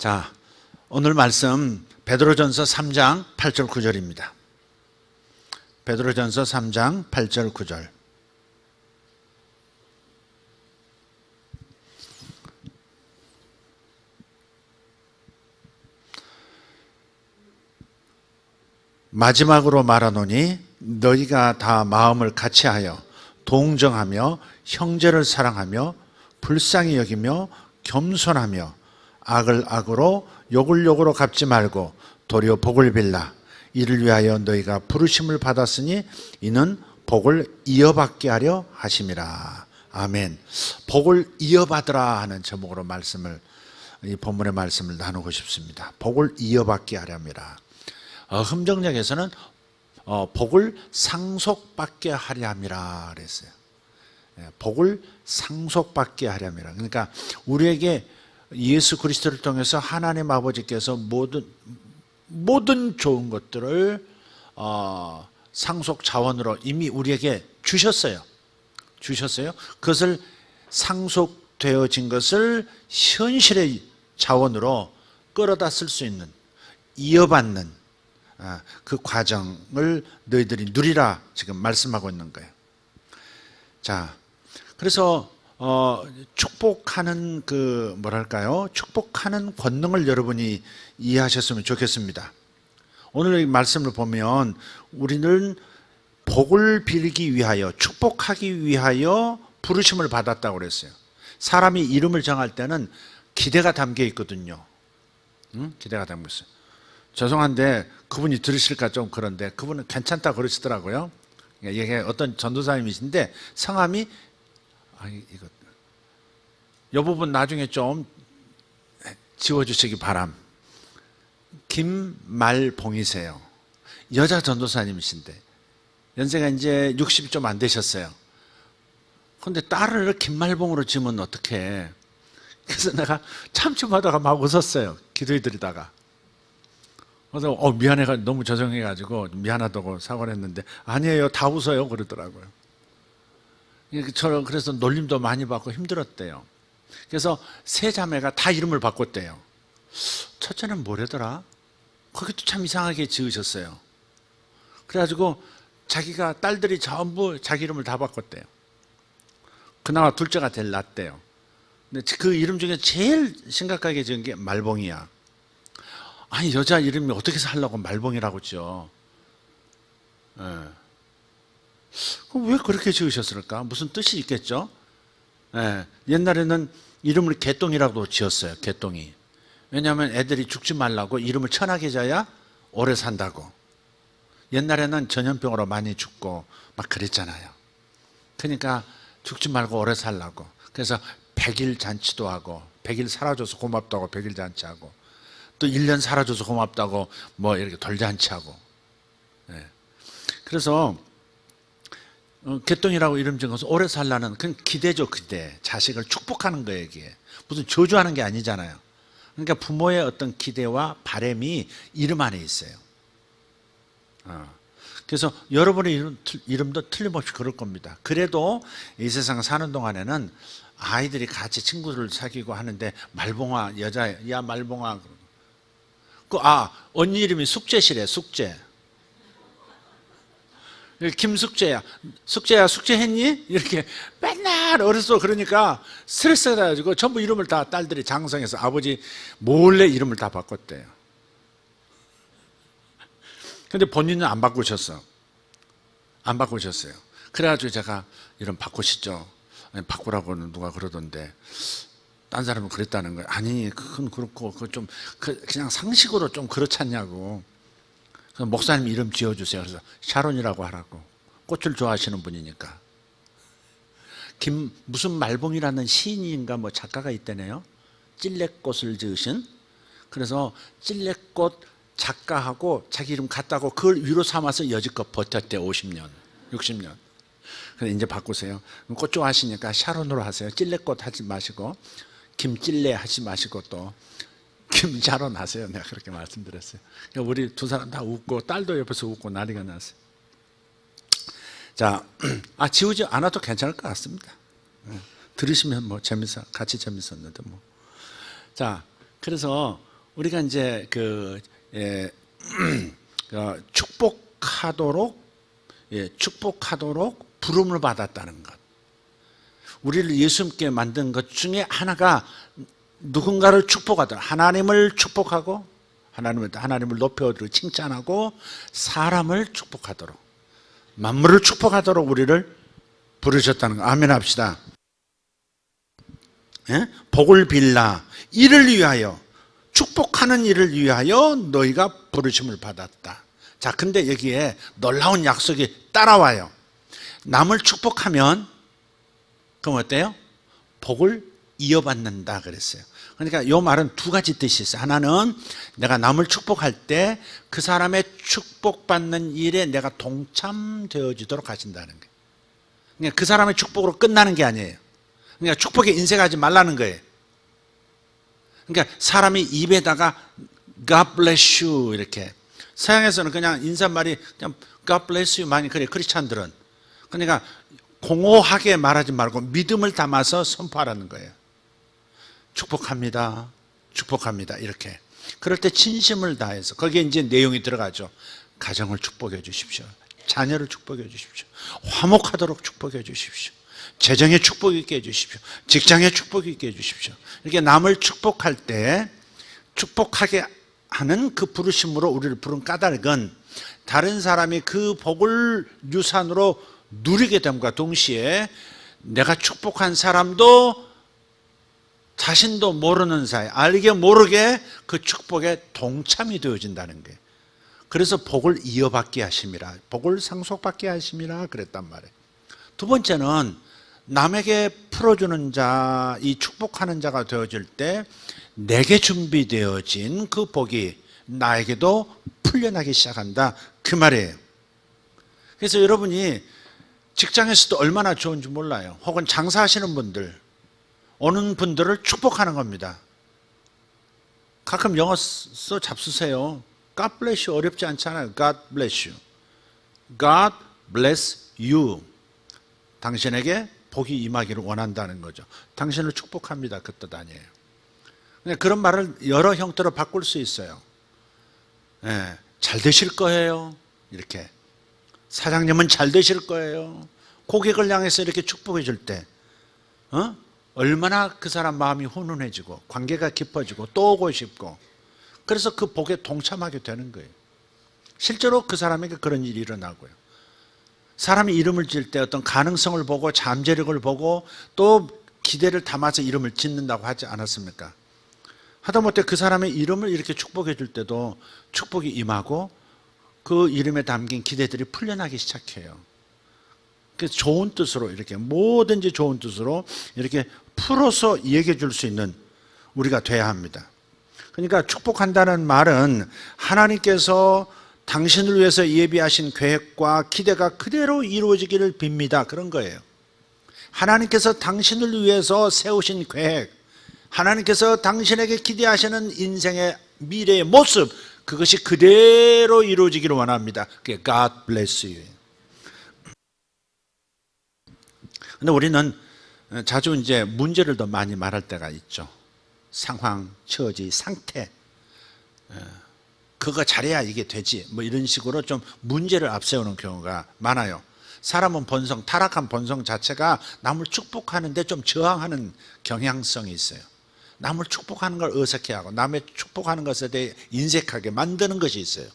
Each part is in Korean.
자, 오늘 말씀 베드로전서 3장 8절 9절입니다. 베드로전서 3장 8절 9절. 마지막으로 말하노니 너희가 다 마음을 같이하여 동정하며 형제를 사랑하며 불쌍히 여기며 겸손하며 악을 악으로 욕을 욕으로 갚지 말고 도리어 복을 빌라. 이를 위하여 너희가 부르심을 받았으니 이는 복을 이어받게 하려 하심이라. 아멘. 복을 이어받으라 하는 제목으로 이 본문의 말씀을 나누고 싶습니다. 복을 이어받게 하렵니다. 흠정역에서는 복을 상속받게 하려 함이라 그랬어요. 복을 상속받게 하려 함이라. 그러니까 우리에게 예수 그리스도를 통해서 하나님 아버지께서 모든 좋은 것들을 상속 자원으로 이미 우리에게 주셨어요. 그것을 상속되어진 것을 현실의 자원으로 끌어다 쓸 수 있는, 이어받는 그 과정을 너희들이 누리라 지금 말씀하고 있는 거예요. 자, 그래서 축복하는 축복하는 권능을 여러분이 이해하셨으면 좋겠습니다. 오늘 이 말씀을 보면 우리는 복을 빌기 위하여, 축복하기 위하여 부르심을 받았다고 그랬어요. 사람이 이름을 정할 때는 기대가 담겨 있거든요. 기대가 담겨 있어요. 죄송한데 그분이 들으실까 좀 그런데 그분은 괜찮다 그러시더라고요. 이게 어떤 전도사님이신데 성함이 이 부분 나중에 좀 지워주시기 바람. 김말봉이세요. 여자 전도사님이신데 연세가 이제 60이 좀 안 되셨어요. 그런데 딸을 김말봉으로 지으면 어떡해. 그래서 내가 참춤하다가 막 웃었어요. 기도해 드리다가. 그래서 미안해가 너무 죄송해가지고 미안하다고 사과를 했는데 아니에요, 다 웃어요 그러더라고요. 그래서 놀림도 많이 받고 힘들었대요. 그래서 세 자매가 다 이름을 바꿨대요. 첫째는 뭐래더라? 거기도 참 이상하게 지으셨어요. 그래가지고 자기가 딸들이 전부 자기 이름을 다 바꿨대요. 그나마 둘째가 제일 낫대요. 근데 그 이름 중에 제일 심각하게 지은 게 말봉이야. 아니 여자 이름이 어떻게 해서 하려고 말봉이라고 지어. 그럼 왜 그렇게 지으셨을까? 무슨 뜻이 있겠죠? 옛날에는 이름을 개똥이라고 지었어요. 개똥이. 왜냐하면 애들이 죽지 말라고 이름을 천하게 져야 오래 산다고. 옛날에는 전염병으로 많이 죽고 막 그랬잖아요. 그러니까 죽지 말고 오래 살라고. 그래서 100일 잔치도 하고 100일 살아줘서 고맙다고 100일 잔치하고 또 1년 살아줘서 고맙다고 뭐 이렇게 돌잔치하고. 그래서 개똥이라고 이름 지은 것은 오래 살라는 그건 기대죠. 기대. 자식을 축복하는 거예요. 이게 무슨 저주하는 게 아니잖아요. 그러니까 부모의 어떤 기대와 바람이 이름 안에 있어요. 그래서 여러분의 이름도 틀림없이 그럴 겁니다. 그래도 이 세상 사는 동안에는 아이들이 같이 친구를 사귀고 하는데 말봉아, 여자, 야 말봉아. 언니 이름이 숙제시래. 숙제. 김숙제야. 숙제야, 숙제했니? 이렇게 맨날 어렸어. 그러니까 스트레스가 나가지고 전부 이름을 다 딸들이 장성해서 아버지 몰래 이름을 다 바꿨대요. 근데 본인은 안 바꾸셨어. 안 바꾸셨어요. 그래가지고 제가 이름 바꾸시죠. 아니, 바꾸라고는 누가 그러던데 딴 사람은 그랬다는 거예요. 아니 그건 그렇고 그냥 상식으로 좀 그렇지 않냐고. 목사님 이름 지어주세요. 그래서 샤론이라고 하라고. 꽃을 좋아하시는 분이니까. 무슨 말봉이라는 시인인가 뭐 작가가 있다네요. 찔레꽃을 지으신. 그래서 찔레꽃 작가하고 자기 이름 같다고 그걸 위로 삼아서 여지껏 버텼대. 50년, 60년. 그래서 이제 바꾸세요. 꽃 좋아하시니까 샤론으로 하세요. 찔레꽃 하지 마시고 김찔레 하지 마시고 또 김자론 하세요. 내가 그렇게 말씀드렸어요. 그러니까 우리 두 사람 다 웃고 딸도 옆에서 웃고 난리가 났어요. 자, 지우지 않아도 괜찮을 것 같습니다. 들으시면 뭐 같이 재밌었는데 뭐. 자, 그래서 우리가 이제 축복하도록 부름을 받았다는 것. 우리를 예수님께 만든 것 중에 하나가 누군가를 축복하도록, 하나님을 축복하고 하나님을 높여드리고 칭찬하고 사람을 축복하도록, 만물을 축복하도록 우리를 부르셨다는 거. 아멘 합시다. 예? 복을 빌라, 이를 위하여, 축복하는 일을 위하여 너희가 부르심을 받았다. 자, 근데 여기에 놀라운 약속이 따라와요. 남을 축복하면 그럼 어때요? 복을 이어받는다 그랬어요. 그러니까 이 말은 두 가지 뜻이 있어요. 하나는 내가 남을 축복할 때 그 사람의 축복받는 일에 내가 동참되어지도록 하신다는 거예요. 그러니까 그 사람의 축복으로 끝나는 게 아니에요. 그러니까 축복에 인색하지 말라는 거예요. 그러니까 사람이 입에다가 God bless you 이렇게, 서양에서는 그냥 인사말이 그냥 God bless you 많이 그래, 크리스찬들은. 그러니까 공허하게 말하지 말고 믿음을 담아서 선포하라는 거예요. 축복합니다. 축복합니다. 이렇게. 그럴 때 진심을 다해서, 거기에 이제 내용이 들어가죠. 가정을 축복해 주십시오. 자녀를 축복해 주십시오. 화목하도록 축복해 주십시오. 재정에 축복 있게 해 주십시오. 직장에 축복 있게 해 주십시오. 이렇게 남을 축복할 때 축복하게 하는 그 부르심으로 우리를 부른 까닭은 다른 사람이 그 복을 유산으로 누리게 됨과 동시에 내가 축복한 사람도 자신도 모르는 사이, 알게 모르게 그 축복에 동참이 되어진다는 거예요. 그래서 복을 이어받게 하심이라, 복을 상속받게 하심이라 그랬단 말이에요. 두 번째는 남에게 풀어주는 자, 이 축복하는 자가 되어질 때 내게 준비되어진 그 복이 나에게도 풀려나기 시작한다, 그 말이에요. 그래서 여러분이 직장에서도 얼마나 좋은지 몰라요. 혹은 장사하시는 분들, 오는 분들을 축복하는 겁니다. 가끔 영어 써 잡수세요. God bless you 어렵지 않잖아요. God bless you. God bless you. 당신에게 복이 임하기를 원한다는 거죠. 당신을 축복합니다, 그 뜻 아니에요. 그런 말을 여러 형태로 바꿀 수 있어요. 예, 잘 되실 거예요. 이렇게. 사장님은 잘 되실 거예요. 고객을 향해서 이렇게 축복해 줄 때, 얼마나 그 사람 마음이 훈훈해지고 관계가 깊어지고 또 오고 싶고, 그래서 그 복에 동참하게 되는 거예요. 실제로 그 사람에게 그런 일이 일어나고요. 사람이 이름을 지을 때 어떤 가능성을 보고 잠재력을 보고 또 기대를 담아서 이름을 짓는다고 하지 않았습니까? 하다못해 그 사람의 이름을 이렇게 축복해 줄 때도 축복이 임하고 그 이름에 담긴 기대들이 풀려나기 시작해요. 그래서 좋은 뜻으로, 이렇게 뭐든지 좋은 뜻으로 이렇게 풀어서 얘기해 줄 수 있는 우리가 돼야 합니다. 그러니까 축복한다는 말은 하나님께서 당신을 위해서 예비하신 계획과 기대가 그대로 이루어지기를 빕니다, 그런 거예요. 하나님께서 당신을 위해서 세우신 계획, 하나님께서 당신에게 기대하시는 인생의 미래의 모습, 그것이 그대로 이루어지기를 원합니다. 그게 God bless you. 근데 우리는 자주 이제 문제를 더 많이 말할 때가 있죠. 상황, 처지, 상태. 그거 잘해야 이게 되지. 뭐 이런 식으로 좀 문제를 앞세우는 경우가 많아요. 사람은 본성, 타락한 본성 자체가 남을 축복하는데 좀 저항하는 경향성이 있어요. 남을 축복하는 걸 어색해하고 남의 축복하는 것에 대해 인색하게 만드는 것이 있어요.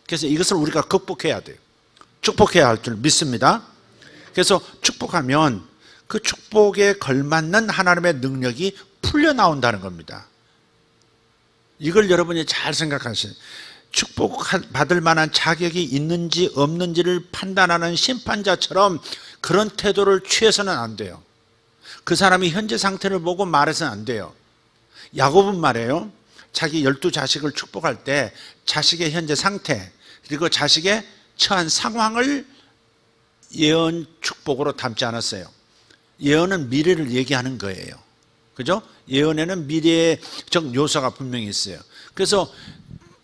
그래서 이것을 우리가 극복해야 돼요. 축복해야 할 줄 믿습니다. 그래서 축복하면 그 축복에 걸맞는 하나님의 능력이 풀려나온다는 겁니다. 이걸 여러분이 잘 생각하세요. 축복받을 만한 자격이 있는지 없는지를 판단하는 심판자처럼 그런 태도를 취해서는 안 돼요. 그 사람이 현재 상태를 보고 말해서는 안 돼요. 야곱은 말해요. 자기 12자식을 축복할 때 자식의 현재 상태 그리고 자식의 처한 상황을 예언 축복으로 담지 않았어요. 예언은 미래를 얘기하는 거예요. 그죠? 예언에는 미래적 요소가 분명히 있어요. 그래서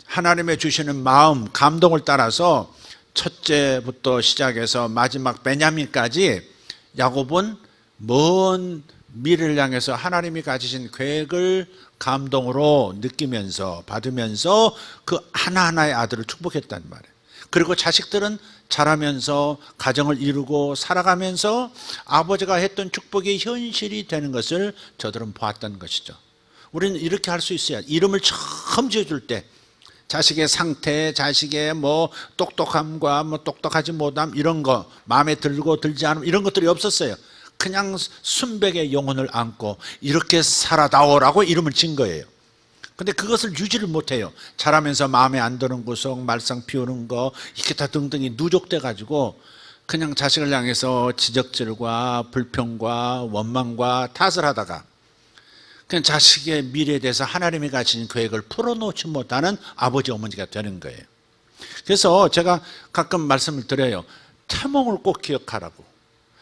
하나님의 주시는 마음, 감동을 따라서 첫째부터 시작해서 마지막 베냐민까지 야곱은 먼 미래를 향해서 하나님이 가지신 계획을 감동으로 느끼면서 받으면서 그 하나하나의 아들을 축복했단 말이에요. 그리고 자식들은 자라면서 가정을 이루고 살아가면서 아버지가 했던 축복이 현실이 되는 것을 저들은 보았던 것이죠. 우리는 이렇게 할 수 있어야, 이름을 처음 지어줄 때 자식의 상태, 자식의 뭐 똑똑함과 뭐 똑똑하지 못함 이런 거, 마음에 들고 들지 않음 이런 것들이 없었어요. 그냥 순백의 영혼을 안고 이렇게 살아다오라고 이름을 진 거예요. 근데 그것을 유지를 못해요. 자라면서 마음에 안 드는 구석, 말썽 피우는 거 이렇게 다 등등이 누적돼 가지고 그냥 자식을 향해서 지적질과 불평과 원망과 탓을 하다가 그냥 자식의 미래에 대해서 하나님이 가진 계획을 풀어놓지 못하는 아버지 어머니가 되는 거예요. 그래서 제가 가끔 말씀을 드려요. 태몽을 꼭 기억하라고.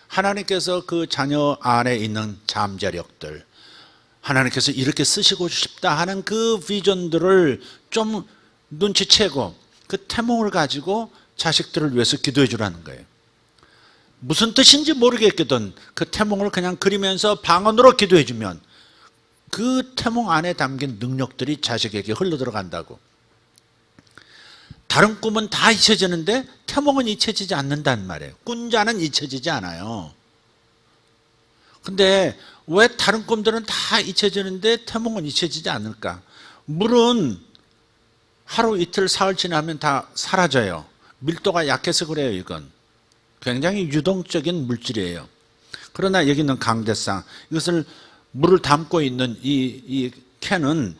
하나님께서 그 자녀 안에 있는 잠재력들, 하나님께서 이렇게 쓰시고 싶다 하는 그 비전들을 좀 눈치채고 그 태몽을 가지고 자식들을 위해서 기도해 주라는 거예요. 무슨 뜻인지 모르겠거든 그 태몽을 그냥 그리면서 방언으로 기도해 주면 그 태몽 안에 담긴 능력들이 자식에게 흘러들어간다고. 다른 꿈은 다 잊혀지는데 태몽은 잊혀지지 않는단 말이에요. 꾼 자는 잊혀지지 않아요. 근데 왜 다른 꿈들은 다 잊혀지는데 태몽은 잊혀지지 않을까? 물은 하루 이틀 사흘 지나면 다 사라져요. 밀도가 약해서 그래요. 이건 굉장히 유동적인 물질이에요. 그러나 여기는 강대상, 이것을 물을 담고 있는 이 캔은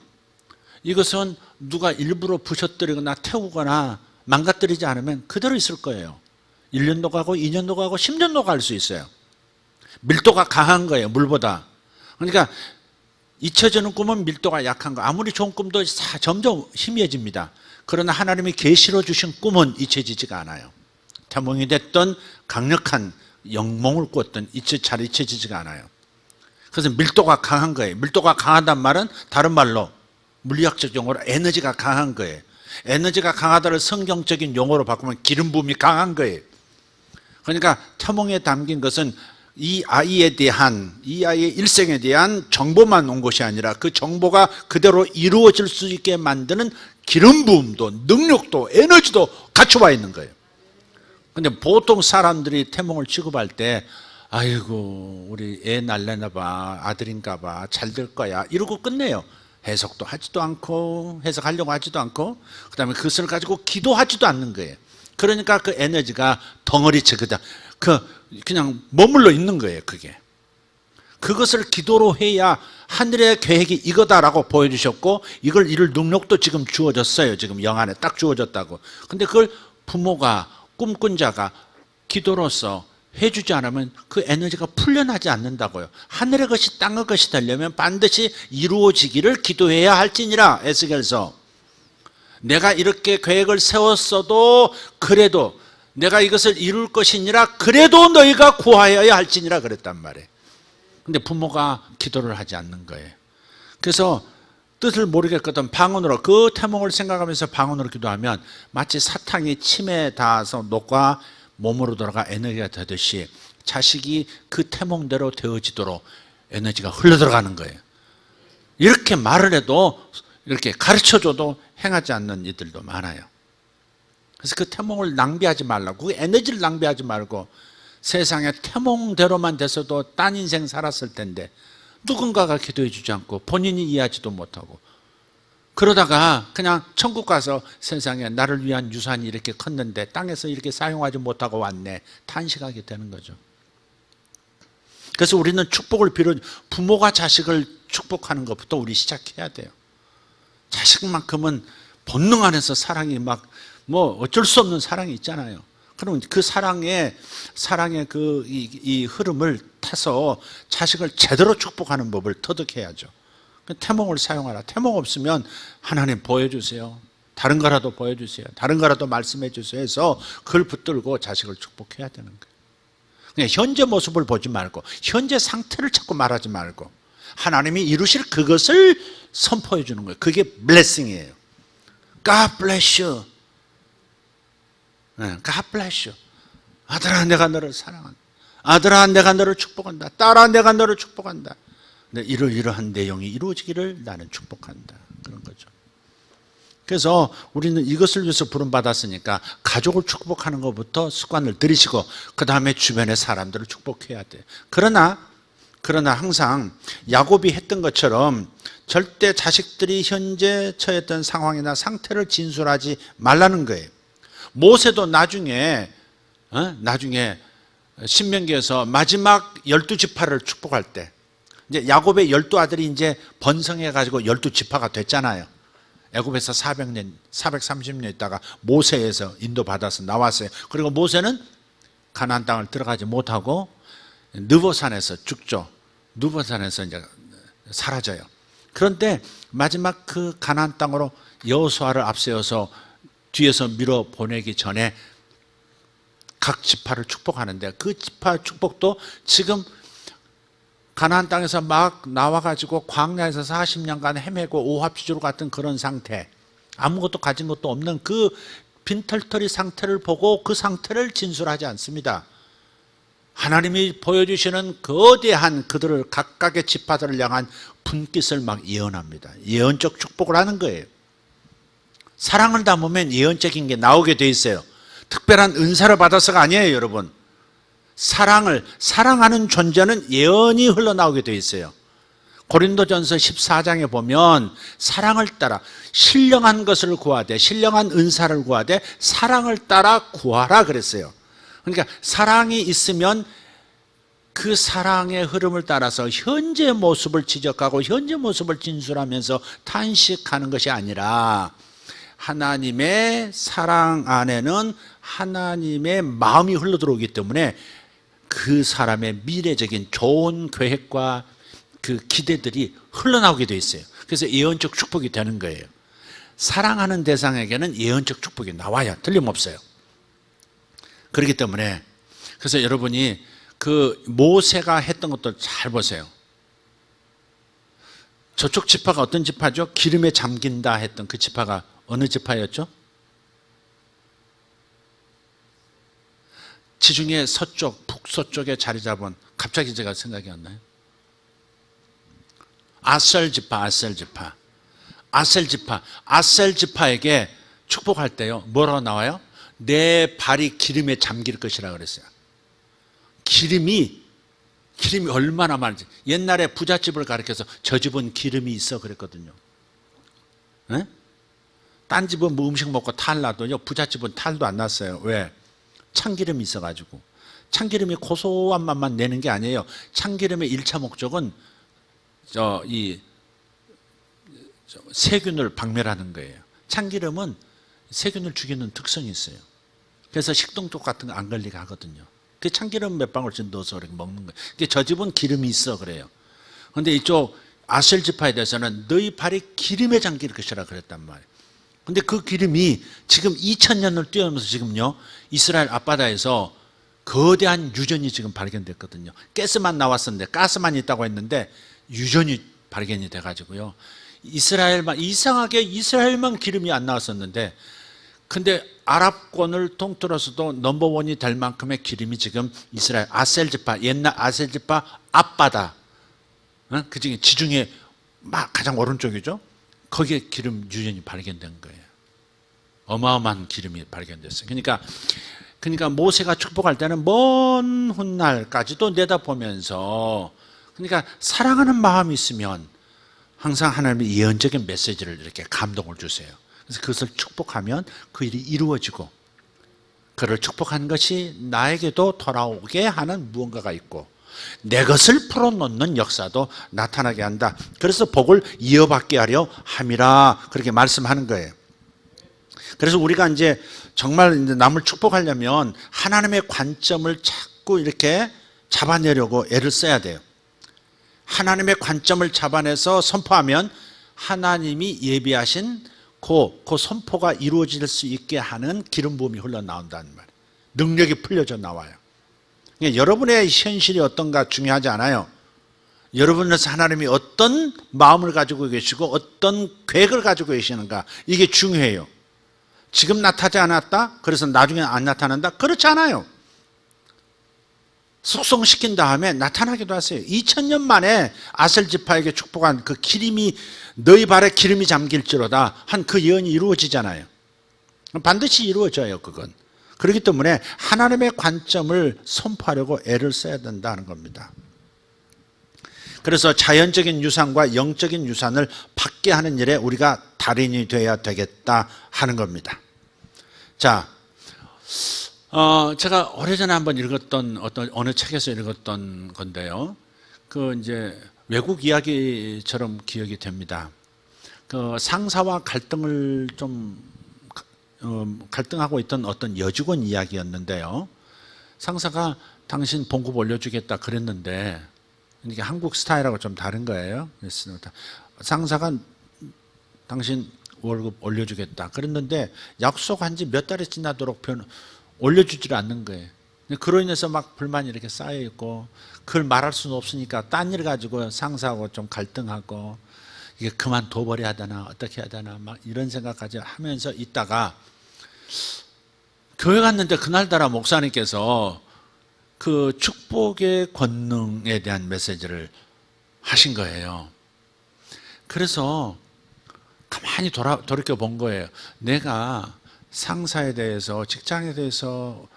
이것은 누가 일부러 부셔뜨리거나 태우거나 망가뜨리지 않으면 그대로 있을 거예요. 1년도 가고 2년도 가고 10년도 갈 수 있어요. 밀도가 강한 거예요. 물보다. 그러니까 잊혀지는 꿈은 밀도가 약한 거. 아무리 좋은 꿈도 점점 희미해집니다. 그러나 하나님이 계시로 주신 꿈은 잊혀지지가 않아요. 태몽이 됐던 강력한 영몽을 꾸었던 잘 잊혀지지가 않아요. 그래서 밀도가 강한 거예요. 밀도가 강하단 말은 다른 말로 물리학적 용어로 에너지가 강한 거예요. 에너지가 강하다를 성경적인 용어로 바꾸면 기름 부음이 강한 거예요. 그러니까 태몽에 담긴 것은 이 아이의 일생에 대한 정보만 온 것이 아니라 그 정보가 그대로 이루어질 수 있게 만드는 기름 부음도 능력도 에너지도 갖춰와 있는 거예요. 근데 보통 사람들이 태몽을 취급할 때 아이고 우리 애 날래나 봐, 아들인가 봐, 잘 될 거야 이러고 끝내요. 해석도 하지도 않고 해석하려고 하지도 않고 그다음에 그것을 가지고 기도하지도 않는 거예요. 그러니까 그 에너지가 덩어리째 그냥 머물러 있는 거예요. 그것을 기도로 해야 하늘의 계획이 이거다라고 보여주셨고 이걸 이룰 능력도 지금 주어졌어요. 지금 영 안에 딱 주어졌다고. 근데 그걸 부모가 꿈꾼 자가 기도로서 해주지 않으면 그 에너지가 풀려나지 않는다고요. 하늘의 것이 땅의 것이 되려면 반드시 이루어지기를 기도해야 할지니라. 에스겔서 내가 이렇게 계획을 세웠어도 그래도 내가 이것을 이룰 것이니라 그래도 너희가 구하여야 할지니라 그랬단 말이에요. 근데 부모가 기도를 하지 않는 거예요. 그래서 뜻을 모르겠거든 방언으로 그 태몽을 생각하면서 방언으로 기도하면 마치 사탕이 침에 닿아서 녹아 몸으로 돌아가 에너지가 되듯이 자식이 그 태몽대로 되어지도록 에너지가 흘러들어가는 거예요. 이렇게 말을 해도 이렇게 가르쳐줘도 행하지 않는 이들도 많아요. 그래서 그 태몽을 낭비하지 말라고, 그 에너지를 낭비하지 말고 세상에 태몽대로만 돼서도 딴 인생 살았을 텐데 누군가가 기도해 주지 않고 본인이 이해하지도 못하고 그러다가 그냥 천국 가서 세상에 나를 위한 유산이 이렇게 컸는데 땅에서 이렇게 사용하지 못하고 왔네 탄식하게 되는 거죠. 그래서 우리는 축복을 부모가 자식을 축복하는 것부터 우리 시작해야 돼요. 자식만큼은 본능 안에서 사랑이 뭐 어쩔 수 없는 사랑이 있잖아요. 그러면 그 사랑의 이 흐름을 타서 자식을 제대로 축복하는 법을 터득해야죠. 태몽을 사용하라. 태몽 없으면 하나님 보여주세요. 다른 거라도 보여주세요. 다른 거라도 말씀해 주세요 해서 그걸 붙들고 자식을 축복해야 되는 거예요. 그냥 현재 모습을 보지 말고 현재 상태를 자꾸 말하지 말고 하나님이 이루실 그것을 선포해 주는 거예요. 그게 블레싱이에요. God bless you. God bless you. 아들아 내가 너를 사랑한다. 아들아 내가 너를 축복한다. 딸아 내가 너를 축복한다. 근데 이러이러한 내용이 이루어지기를 나는 축복한다. 그런 거죠. 그래서 우리는 이것을 위해서 부름받았으니까 가족을 축복하는 것부터 습관을 들이시고 그 다음에 주변의 사람들을 축복해야 돼. 그러나 항상 야곱이 했던 것처럼 절대 자식들이 현재 처했던 상황이나 상태를 진술하지 말라는 거예요. 모세도 나중에 신명기에서 마지막 12지파를 축복할 때 이제 야곱의 12아들이 이제 번성해 가지고 12지파가 됐잖아요. 애굽에서 430년 있다가 모세에서 인도받아서 나왔어요. 그리고 모세는 가나안 땅을 들어가지 못하고 느보산에서 죽죠. 느보산에서 이제 사라져요. 그런데 마지막 그 가나안 땅으로 여호수아를 앞세워서 뒤에서 밀어 보내기 전에 각 지파를 축복하는데 그 지파 축복도 지금 가나안 땅에서 막 나와가지고 광야에서 40년간 헤매고 오합지졸 같은 그런 상태, 아무것도 가진 것도 없는 그 빈털터리 상태를 보고 그 상태를 진술하지 않습니다. 하나님이 보여주시는 거대한 그들을 각각의 지파들을 향한 분깃을 막 예언합니다. 예언적 축복을 하는 거예요. 사랑을 담으면 예언적인 게 나오게 돼 있어요. 특별한 은사를 받아서가 아니에요, 여러분. 사랑하는 존재는 예언이 흘러나오게 되어 있어요. 고린도전서 14장에 보면 사랑을 따라 신령한 것을 구하되 신령한 은사를 구하되 사랑을 따라 구하라 그랬어요. 그러니까 사랑이 있으면 그 사랑의 흐름을 따라서 현재 모습을 지적하고 현재 모습을 진술하면서 탄식하는 것이 아니라 하나님의 사랑 안에는 하나님의 마음이 흘러들어오기 때문에 그 사람의 미래적인 좋은 계획과 그 기대들이 흘러나오게 되어 있어요. 그래서 예언적 축복이 되는 거예요. 사랑하는 대상에게는 예언적 축복이 나와야 틀림없어요. 그렇기 때문에 그래서 여러분이 그 모세가 했던 것도 잘 보세요. 저쪽 지파가 어떤 지파죠? 기름에 잠긴다 했던 그 지파가 어느 지파였죠? 지중해 서쪽, 북서쪽에 자리 잡은, 갑자기 제가 생각이 안 나요. 아셀 지파에게 축복할 때요, 뭐라고 나와요? 내 발이 기름에 잠길 것이라 그랬어요. 기름이 얼마나 많은지. 옛날에 부잣집을 가리켜서 저 집은 기름이 있어 그랬거든요. 네? 딴 집은 뭐 음식 먹고 탈 나도요, 부잣집은 탈도 안 났어요. 왜? 참기름이 있어가지고. 참기름이 고소한 맛만 내는 게 아니에요. 참기름의 1차 목적은 세균을 박멸하는 거예요. 참기름은 세균을 죽이는 특성이 있어요. 그래서 식중독 같은 거 안 걸리게 하거든요. 그 참기름 몇 방울씩 넣어서 이렇게 먹는 거예요. 저 집은 기름이 있어 그래요. 그런데 이쪽 아셀 지파에 대해서는 너희 발이 기름에 잠길 것이라 그랬단 말이에요. 근데 그 기름이 지금 2000년을 뛰어넘어서 지금요, 이스라엘 앞바다에서 거대한 유전이 지금 발견됐거든요. 가스만 나왔었는데, 가스만 있다고 했는데 유전이 발견이 돼가지고요, 이상하게 이스라엘만 기름이 안 나왔었는데, 근데 아랍권을 통틀어서도 넘버원이 될 만큼의 기름이 지금 이스라엘 아셀지파, 옛날 아셀지파 앞바다, 그 중에 지중해 막 가장 오른쪽이죠. 거기에 기름 유전이 발견된 거예요. 어마어마한 기름이 발견됐어요. 그러니까 모세가 축복할 때는 먼 훗날까지도 내다보면서, 그러니까 사랑하는 마음이 있으면 항상 하나님의 예언적인 메시지를 이렇게 감동을 주세요. 그래서 그것을 축복하면 그 일이 이루어지고, 그를 축복한 것이 나에게도 돌아오게 하는 무언가가 있고, 내 것을 풀어놓는 역사도 나타나게 한다. 그래서 복을 이어받게 하려 함이라, 그렇게 말씀하는 거예요. 그래서 우리가 이제 정말 이제 남을 축복하려면 하나님의 관점을 자꾸 이렇게 잡아내려고 애를 써야 돼요. 하나님의 관점을 잡아내서 선포하면 하나님이 예비하신 그 선포가 이루어질 수 있게 하는 기름 부음이 흘러나온다는 말이에요. 능력이 풀려져 나와요. 그러니까 여러분의 현실이 어떤가 중요하지 않아요. 여러분에서 하나님이 어떤 마음을 가지고 계시고 어떤 계획을 가지고 계시는가, 이게 중요해요. 지금 나타나지 않았다? 그래서 나중에 안 나타난다? 그렇지 않아요. 숙성시킨 다음에 나타나기도 하세요. 2000년 만에 아셀 지파에게 축복한 그 기름이 너희 발에 기름이 잠길지로다 한 그 예언이 이루어지잖아요. 반드시 이루어져요, 그건. 그렇기 때문에 하나님의 관점을 선포하려고 애를 써야 된다는 겁니다. 그래서 자연적인 유산과 영적인 유산을 받게 하는 일에 우리가 달인이 되어야 되겠다 하는 겁니다. 자, 제가 오래전에 한번 읽었던 어느 책에서 읽었던 건데요. 그 이제 외국 이야기처럼 기억이 됩니다. 그 상사와 갈등을 갈등하고 있던 어떤 여직원 이야기였는데요. 상사가 당신 봉급 올려주겠다 그랬는데, 이게 한국 스타일하고 좀 다른 거예요. 상사가 당신 월급 올려주겠다 그랬는데 약속한 지 몇 달이 지나도록 올려주질 않는 거예요. 그로 인해서 막 불만이 이렇게 쌓여 있고, 그걸 말할 수는 없으니까 딴 일 가지고 상사하고 좀 갈등하고, 이게 그만둬버려야 되나 어떻게 해야 되나 막 이런 생각까지 하면서 있다가 교회 갔는데 그날따라 목사님께서 그 축복의 권능에 대한 메시지를 하신 거예요. 그래서 가만히 돌이켜 본 거예요. 내가 상사에 대해서, 직장에 대해서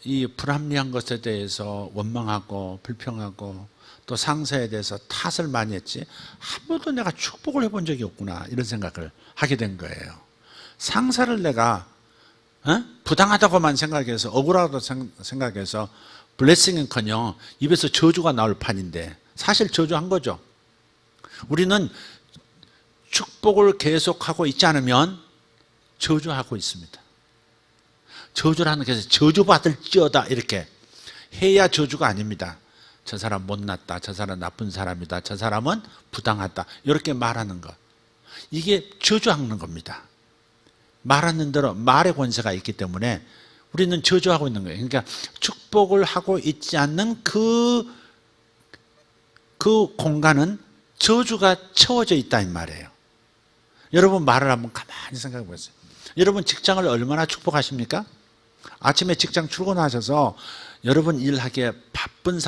이 불합리한 것에 대해서 원망하고 불평하고 또 상사에 대해서 탓을 많이 했지 한 번도 내가 축복을 해본 적이 없구나, 이런 생각을 하게 된 거예요. 상사를 내가 부당하다고만 생각해서, 억울하다고 생각해서 블레싱은커녕 입에서 저주가 나올 판인데 사실 저주한 거죠. 우리는 축복을 계속하고 있지 않으면 저주하고 있습니다. 저주라는 것은 저주받을지어다 이렇게 해야 저주가 아닙니다. 저 사람 못났다, 저 사람 나쁜 사람이다, 저 사람은 부당하다, 이렇게 말하는 것, 이게 저주하는 겁니다. 말하는 대로 말의 권세가 있기 때문에 우리는 저주하고 있는 거예요. 그러니까 축복을 하고 있지 않는 그 공간은 저주가 채워져 있다 이 말이에요. 여러분 말을 한번 가만히 생각해 보세요. 여러분 직장을 얼마나 축복하십니까? 아침에 직장 출근하셔서 여러분 일하기에 바쁜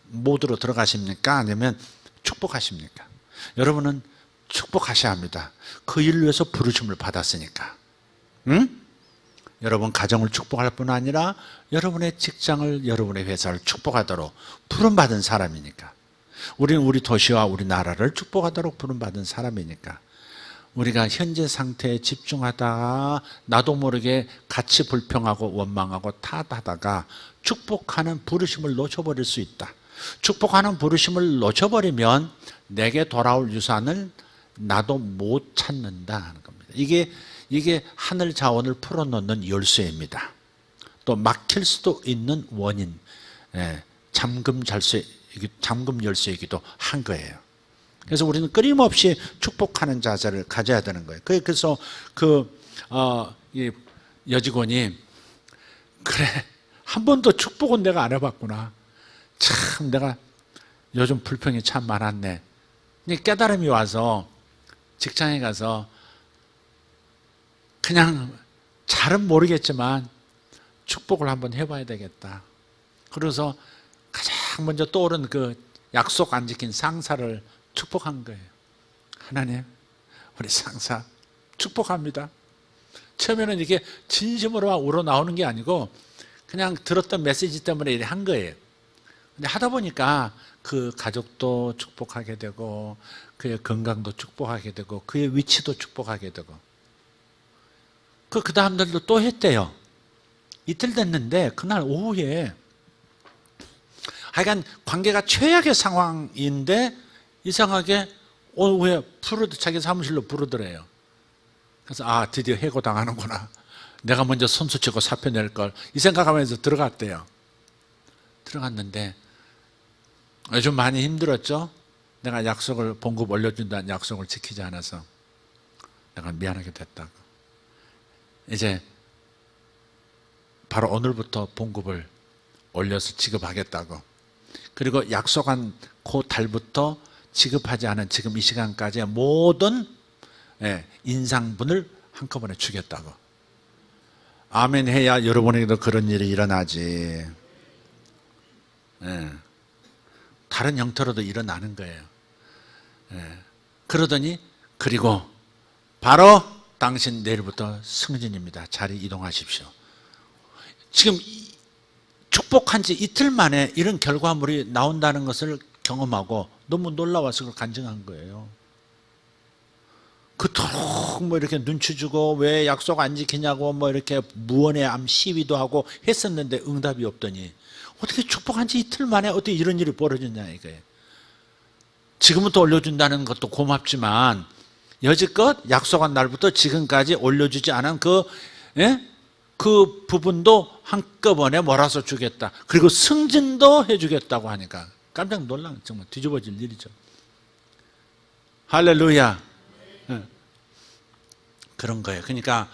모드로 들어가십니까? 아니면 축복하십니까? 여러분은 축복하셔야 합니다. 그 일을 위해서 부르심을 받았으니까. 응? 여러분 가정을 축복할 뿐 아니라 여러분의 직장을, 여러분의 회사를 축복하도록 부름받은 사람이니까. 우리는 우리 도시와 우리 나라를 축복하도록 부름받은 사람이니까. 우리가 현재 상태에 집중하다가 나도 모르게 같이 불평하고 원망하고 탓하다가 축복하는 부르심을 놓쳐버릴 수 있다. 축복하는 부르심을 놓쳐버리면 내게 돌아올 유산을 나도 못 찾는다 하는 겁니다. 이게 하늘 자원을 풀어놓는 열쇠입니다. 또 막힐 수도 있는 원인, 잠금 열쇠이기도 한 거예요. 그래서 우리는 끊임없이 축복하는 자세를 가져야 되는 거예요. 그래서 이 여직원이 그래, 한 번도 축복은 내가 안 해봤구나. 참 내가 요즘 불평이 참 많았네. 깨달음이 와서 직장에 가서 그냥 잘은 모르겠지만 축복을 한번 해봐야 되겠다. 그래서 가장 먼저 떠오른 그 약속 안 지킨 상사를 축복한 거예요. 하나님, 우리 상사 축복합니다. 처음에는 이게 진심으로 우러나오는 게 아니고 그냥 들었던 메시지 때문에 이렇게 한 거예요. 근데 하다 보니까 그 가족도 축복하게 되고 그의 건강도 축복하게 되고 그의 위치도 축복하게 되고 그 다음 날도 또 했대요. 이틀 됐는데 그날 오후에 하여간 관계가 최악의 상황인데 이상하게 오후에 자기 사무실로 부르더래요. 그래서 드디어 해고당하는구나. 내가 먼저 손수치고 사표 낼걸 이 생각하면서 들어갔대요. 들어갔는데 요즘 많이 힘들었죠. 내가 봉급 올려준다는 약속을 지키지 않아서 내가 미안하게 됐다고. 이제 바로 오늘부터 봉급을 올려서 지급하겠다고. 그리고 약속한 그 달부터 지급하지 않은 지금 이 시간까지의 모든 인상분을 한꺼번에 주겠다고. 아멘 해야 여러분에게도 그런 일이 일어나지. 예. 다른 형태로도 일어나는 거예요. 예. 그러더니 그리고 바로 당신 내일부터 승진입니다. 자리 이동하십시오. 지금 축복한 지 이틀 만에 이런 결과물이 나온다는 것을 경험하고 너무 놀라워서 그걸 간증한 거예요. 그토록 뭐 이렇게 눈치 주고 왜 약속 안 지키냐고 뭐 이렇게 무언의 암 시위도 하고 했었는데 응답이 없더니 어떻게 축복한 지 이틀 만에 어떻게 이런 일이 벌어졌냐 이거예요. 지금부터 올려준다는 것도 고맙지만 여지껏 약속한 날부터 지금까지 올려주지 않은 그 부분도 한꺼번에 몰아서 주겠다. 그리고 승진도 해주겠다고 하니까 깜짝 놀라. 정말 뒤집어질 일이죠. 할렐루야. 그런 거예요. 그러니까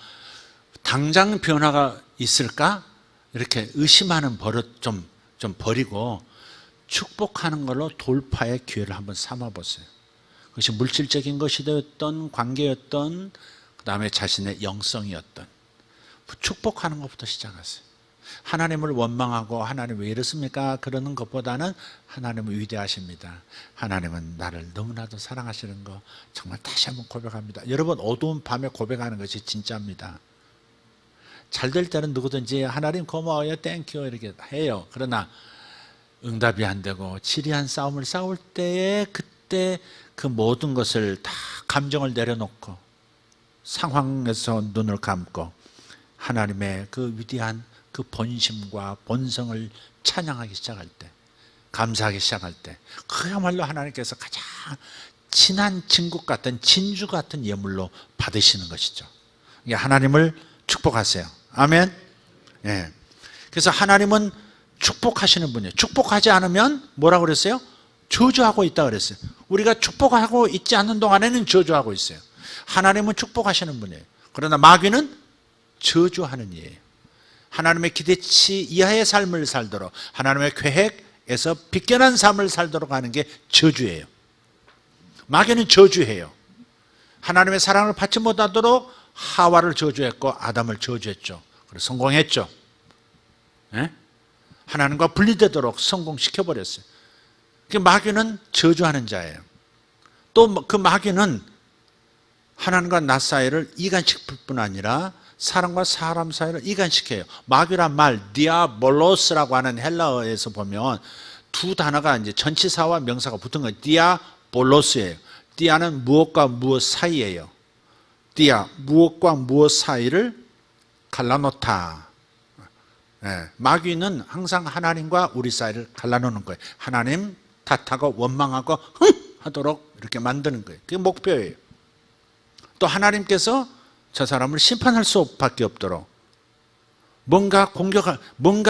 당장 변화가 있을까? 이렇게 의심하는 버릇 좀 버리고 축복하는 걸로 돌파의 기회를 한번 삼아 보세요. 그것이 물질적인 것이 되었던 관계였던 그다음에 자신의 영성이었던 축복하는 것부터 시작하세요. 하나님을 원망하고 하나님 왜 이렇습니까? 그러는 것보다는 하나님은 위대하십니다. 하나님은 나를 너무나도 사랑하시는 거 정말 다시 한번 고백합니다. 여러분 어두운 밤에 고백하는 것이 진짜입니다. 잘 될 때는 누구든지 하나님 고마워요 땡큐 이렇게 해요. 그러나 응답이 안 되고 지리한 싸움을 싸울 때에 그때 그 모든 것을 다 감정을 내려놓고 상황에서 눈을 감고 하나님의 그 위대한 그 본심과 본성을 찬양하기 시작할 때, 감사하기 시작할 때 그야말로 하나님께서 가장 진한 진국 같은 진주 같은 예물로 받으시는 것이죠. 하나님을 축복하세요. 아멘. 예. 그래서 하나님은 축복하시는 분이에요. 축복하지 않으면 뭐라고 그랬어요? 저주하고 있다 그랬어요. 우리가 축복하고 있지 않는 동안에는 저주하고 있어요. 하나님은 축복하시는 분이에요. 그러나 마귀는 저주하는 이에요. 하나님의 기대치 이하의 삶을 살도록 하나님의 계획에서 비껴난 삶을 살도록 하는 게 저주예요. 마귀는 저주해요. 하나님의 사랑을 받지 못하도록 하와를 저주했고 아담을 저주했죠. 그래서 성공했죠. 예? 하나님과 분리되도록 성공시켜버렸어요. 그 마귀는 저주하는 자예요. 또 그 마귀는 하나님과 나 사이를 이간시킬 뿐 아니라 사람과 사람 사이를 이간시켜요. 마귀란 말 디아볼로스라고 하는 헬라어에서 보면 두 단어가 이제 전치사와 명사가 붙은 거예요. 디아볼로스예요. 디아는 무엇과 무엇 사이예요. 디아 무엇과 무엇 사이를 갈라놓다. 네. 마귀는 항상 하나님과 우리 사이를 갈라놓는 거예요. 하나님 탓하고 원망하고 하도록 이렇게 만드는 거예요. 그게 목표예요. 또 하나님께서 저 사람을 심판할 수밖에 없도록 뭔가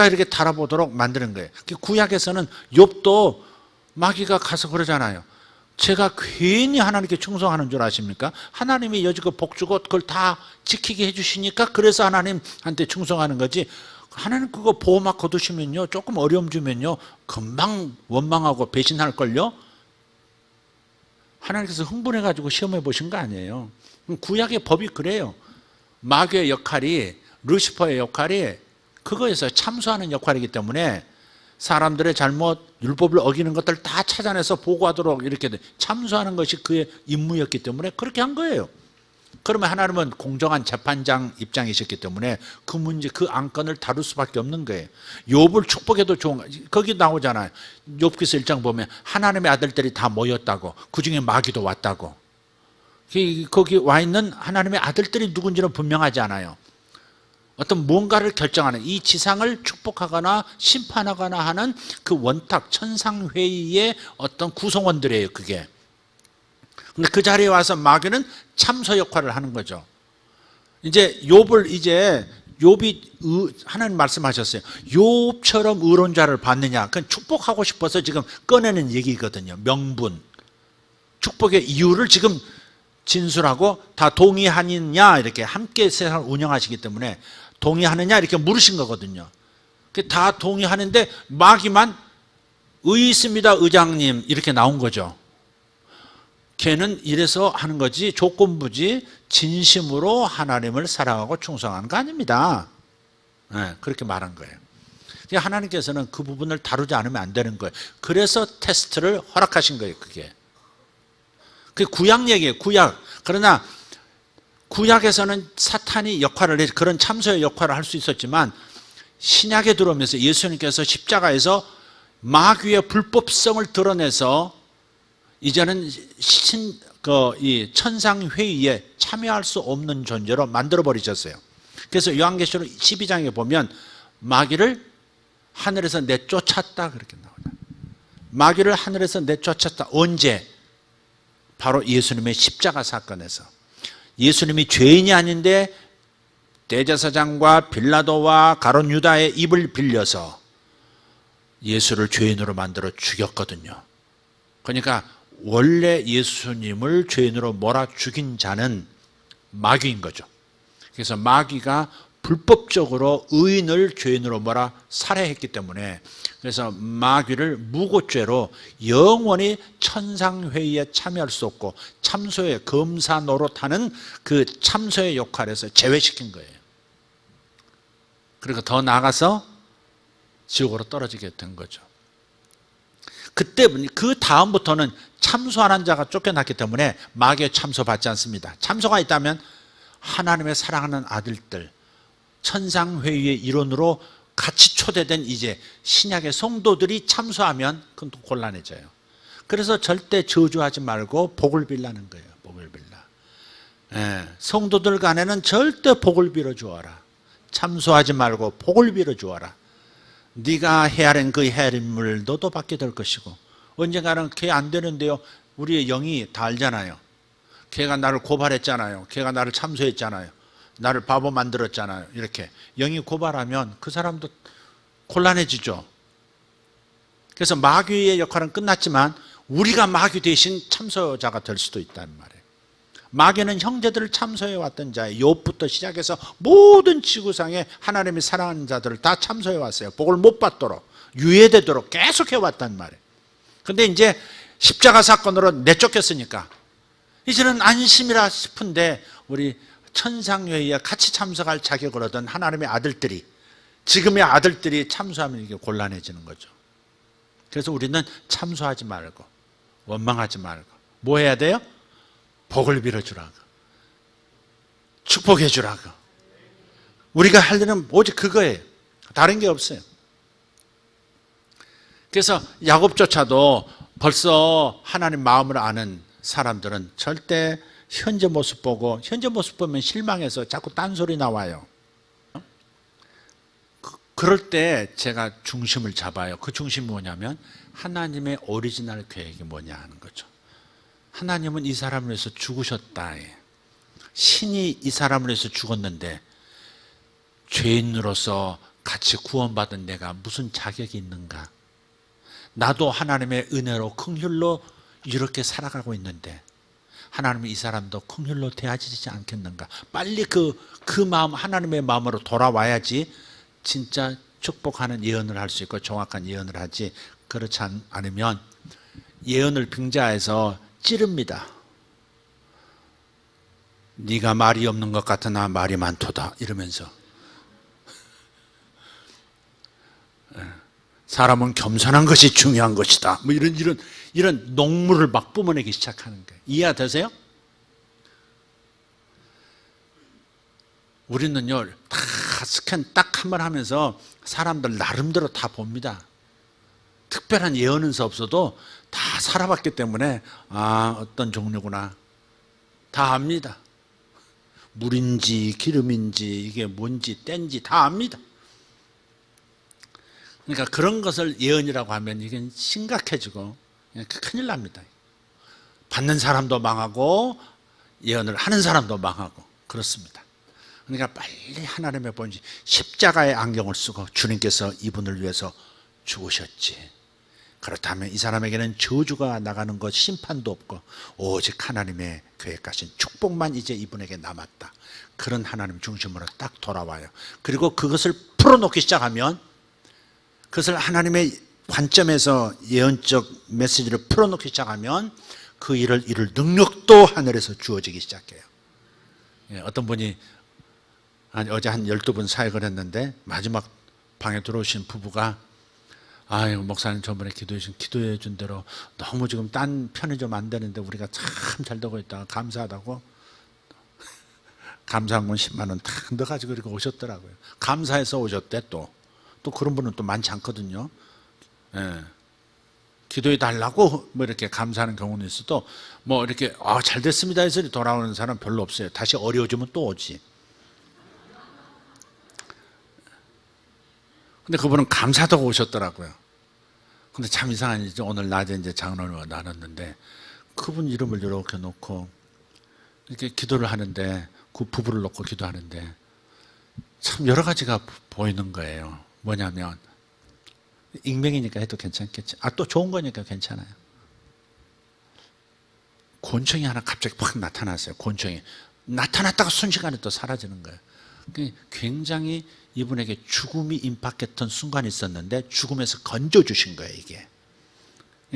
이렇게 달아보도록 만드는 거예요. 구약에서는 욥도 마귀가 가서 그러잖아요. 제가 괜히 하나님께 충성하는 줄 아십니까? 하나님이 여지껏 복 주고 그걸 다 지키게 해주시니까 그래서 하나님한테 충성하는 거지. 하나님 그거 보호막 거두시면요 조금 어려움 주면요 금방 원망하고 배신할걸요. 하나님께서 흥분해가지고 시험해 보신 거 아니에요. 구약의 법이 그래요. 마귀의 역할이 루시퍼의 역할이 그거에서 참수하는 역할이기 때문에 사람들의 잘못 율법을 어기는 것들 다 찾아내서 보고하도록 이렇게 참수하는 것이 그의 임무였기 때문에 그렇게 한 거예요. 그러면 하나님은 공정한 재판장 입장이셨기 때문에 그 문제 그 안건을 다룰 수밖에 없는 거예요. 욥을 축복해도 좋은 거 거기 나오잖아요. 욥기서 1장 보면 하나님의 아들들이 다 모였다고 그중에 마귀도 왔다고. 거기 와 있는 하나님의 아들들이 누군지는 분명하지 않아요. 어떤 무언가를 결정하는 이 지상을 축복하거나 심판하거나 하는 그 원탁 천상회의의 어떤 구성원들이에요. 그게. 근데 그 자리에 와서 마귀는 참소 역할을 하는 거죠. 이제 욥이 하나님 말씀하셨어요. 욥처럼 의론자를 받느냐? 그건 축복하고 싶어서 지금 꺼내는 얘기거든요. 명분. 축복의 이유를 지금 진술하고 다 동의하느냐 이렇게 함께 세상을 운영하시기 때문에 동의하느냐 이렇게 물으신 거거든요. 다 동의하는데 마귀만 의 있습니다 의장님 이렇게 나온 거죠. 걔는 이래서 하는 거지 조건부지 진심으로 하나님을 사랑하고 충성하는 거 아닙니다. 네, 그렇게 말한 거예요. 그러니까 하나님께서는 그 부분을 다루지 않으면 안 되는 거예요. 그래서 테스트를 허락하신 거예요. 그게 구약 얘기예요. 구약. 그러나 구약에서는 사탄이 역할을 해, 그런 참소의 역할을 할 수 있었지만 신약에 들어오면서 예수님께서 십자가에서 마귀의 불법성을 드러내서 이제는 이 천상회의에 참여할 수 없는 존재로 만들어버리셨어요. 그래서 요한계시록 12장에 보면 마귀를 하늘에서 내쫓았다 그렇게 나옵니다. 마귀를 하늘에서 내쫓았다. 언제? 바로 예수님의 십자가 사건에서. 예수님이 죄인이 아닌데 대제사장과 빌라도와 가룟 유다의 입을 빌려서 예수를 죄인으로 만들어 죽였거든요. 그러니까 원래 예수님을 죄인으로 몰아 죽인 자는 마귀인 거죠. 그래서 마귀가 불법적으로 의인을 죄인으로 몰아 살해했기 때문에, 그래서 마귀를 무고죄로 영원히 천상회의에 참여할 수 없고 참소의 검사 노릇하는 그 참소의 역할에서 제외시킨 거예요. 그리고 더 나아가서 지옥으로 떨어지게 된 거죠. 그때 그 다음부터는 참소하는 자가 쫓겨났기 때문에 마귀의 참소 받지 않습니다. 참소가 있다면 하나님의 사랑하는 아들들, 천상회의의 일원으로 같이 초대된 이제 신약의 성도들이 참소하면 그건 또 곤란해져요. 그래서 절대 저주하지 말고 복을 빌라는 거예요. 복을 빌라. 성도들 간에는 절대 복을 빌어 주어라. 참소하지 말고 복을 빌어 주어라. 네가 헤아린 그 헤아림을 너도 받게 될 것이고, 언젠가는 걔 안 되는데요. 우리의 영이 다 알잖아요. 걔가 나를 고발했잖아요. 걔가 나를 참소했잖아요. 나를 바보 만들었잖아요. 이렇게 영이 고발하면 그 사람도 곤란해지죠. 그래서 마귀의 역할은 끝났지만 우리가 마귀 대신 참소자가 될 수도 있다는 말이에요. 마귀는 형제들을 참소해 왔던 자예요. 욥부터 시작해서 모든 지구상에 하나님이 사랑하는 자들을 다 참소해 왔어요. 복을 못 받도록, 유예되도록 계속 해왔단 말이에요. 근데 이제 십자가 사건으로 내쫓겼으니까 이제는 안심이라 싶은데 우리 천상회의에 같이 참석할 자격을 얻은 하나님의 아들들이, 지금의 아들들이 참소하면 이게 곤란해지는 거죠. 그래서 우리는 참소하지 말고 원망하지 말고 뭐 해야 돼요? 복을 빌어주라고, 축복해 주라고. 우리가 할 일은 오직 그거예요. 다른 게 없어요. 그래서 야곱조차도 벌써 하나님 마음을 아는 사람들은 절대 현재 모습 보고, 현재 모습 보면 실망해서 자꾸 딴소리 나와요. 그럴 때 제가 중심을 잡아요. 그 중심이 뭐냐면 하나님의 오리지널 계획이 뭐냐 하는 거죠. 하나님은 이 사람을 위해서 죽으셨다. 신이 이 사람을 위해서 죽었는데 죄인으로서 같이 구원받은 내가 무슨 자격이 있는가? 나도 하나님의 은혜로 긍휼로 이렇게 살아가고 있는데 하나님은 이 사람도 긍휼로 대하시지 않겠는가? 빨리 그 마음, 하나님의 마음으로 돌아와야지 진짜 축복하는 예언을 할 수 있고 정확한 예언을 하지, 그렇지 않으면 예언을 빙자해서 찌릅니다. 네가 말이 없는 것 같으나 말이 많도다 이러면서, 사람은 겸손한 것이 중요한 것이다, 뭐 이런 농물을 막 뿜어내기 시작하는 거예요. 이해되세요? 우리는요 다 스캔 딱 한 번 하면서 사람들 나름대로 다 봅니다. 특별한 예언은 없어도 다 살아봤기 때문에 어떤 종류구나 다 압니다. 물인지 기름인지 이게 뭔지 땐지 다 압니다. 그러니까 그런 것을 예언이라고 하면 이게 심각해지고 큰일 납니다. 받는 사람도 망하고 예언을 하는 사람도 망하고 그렇습니다. 그러니까 빨리 하나님의 본질, 십자가의 안경을 쓰고 주님께서 이분을 위해서 죽으셨지. 그렇다면 이 사람에게는 저주가 나가는 것, 심판도 없고 오직 하나님의 계획하신 축복만 이제 이분에게 남았다. 그런 하나님 중심으로 딱 돌아와요. 그리고 그것을 풀어놓기 시작하면, 그것을 하나님의 관점에서 예언적 메시지를 풀어놓기 시작하면 그 일을 이룰 능력도 하늘에서 주어지기 시작해요. 어떤 분이 어제 한 12분 사역을 했는데 마지막 방에 들어오신 부부가 아유 목사님 저번에 기도해 준 대로 너무 지금 딴 편의점 안 되는데 우리가 참 잘 되고 있다가 감사하다고 감사한 건 10만 원 탁 넣어가지고 이렇게 오셨더라고요. 감사해서 오셨대. 또 그런 분은 또 많지 않거든요. 예. 기도해 달라고 뭐 이렇게 감사하는 경우는 있어도 뭐 이렇게 잘 됐습니다 해서 돌아오는 사람 별로 없어요. 다시 어려워지면 또 오지. 근데 그분은 감사하다고 오셨더라고요. 근데 참 이상한 일이죠. 오늘 낮에 이제 장로님과 나눴는데 그분 이름을 이렇게 놓고 이렇게 기도를 하는데 그 부부를 놓고 기도하는데 참 여러 가지가 보이는 거예요. 뭐냐면 익명이니까 해도 괜찮겠지. 또 좋은 거니까 괜찮아요. 곤충이 하나 갑자기 팍 나타났어요. 곤충이 나타났다가 순식간에 또 사라지는 거예요. 굉장히 이분에게 죽음이 임박했던 순간이 있었는데 죽음에서 건져주신 거예요. 이게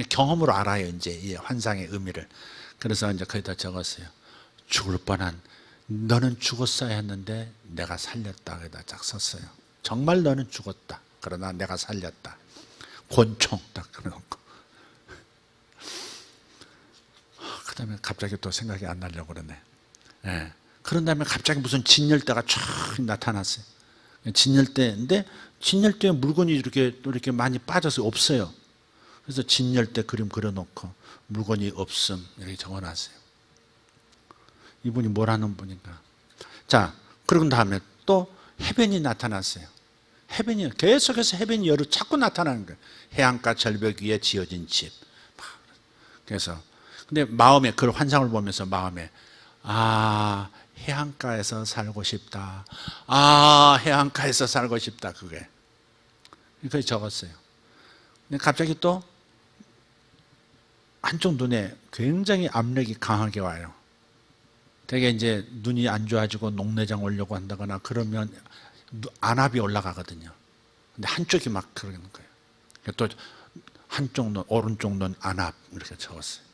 경험으로 알아요. 이제 이 환상의 의미를. 그래서 이제 거기다 적었어요. 죽을 뻔한 너는 죽었어야 했는데 내가 살렸다. 거기다 딱 썼어요. 정말 너는 죽었다. 그러나 내가 살렸다. 곤충 딱 그래놓고 그 다음에 갑자기 또 생각이 안 나려고 그러네. 예. 그런 다음에 갑자기 무슨 진열대가 쫙 나타났어요. 진열대인데 진열대에 물건이 이렇게 많이 빠져서 없어요. 그래서 진열대 그림 그려놓고 물건이 없음 이렇게 적어놨어요. 이분이 뭐라는 분인가. 자, 그런 다음에 또 해변이 나타났어요. 해변이 계속해서 해변이 여러 자꾸 나타나는 거예요. 해안가 절벽 위에 지어진 집. 그래서 근데 마음에 그 환상을 보면서 마음에 해안가에서 살고 싶다. 해안가에서 살고 싶다. 그게 적었어요. 근데 갑자기 또 한쪽 눈에 굉장히 압력이 강하게 와요. 되게 이제 눈이 안 좋아지고 녹내장 오려고 한다거나 그러면 안압이 올라가거든요. 근데 한쪽이 막 그러는 거예요. 또 한쪽 눈, 오른쪽 눈 안압 이렇게 적었어요.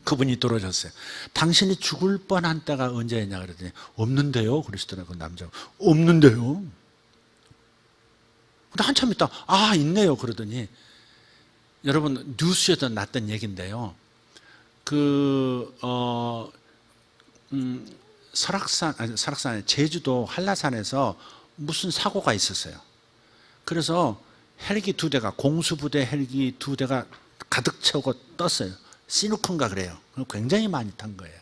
그분이 떨어졌어요. 당신이 죽을 뻔한 때가 언제냐 그랬더니 없는데요. 그러시더라고요. 남자가. 없는데요. 근데 한참 있다 있네요. 그러더니 여러분 뉴스에도 났던 얘기인데요. 설악산 제주도 한라산에서 무슨 사고가 있었어요. 그래서 헬기 2대가 공수부대 헬기 2대가 가득 채우고 떴어요. 시누크인가 그래요. 굉장히 많이 탄 거예요.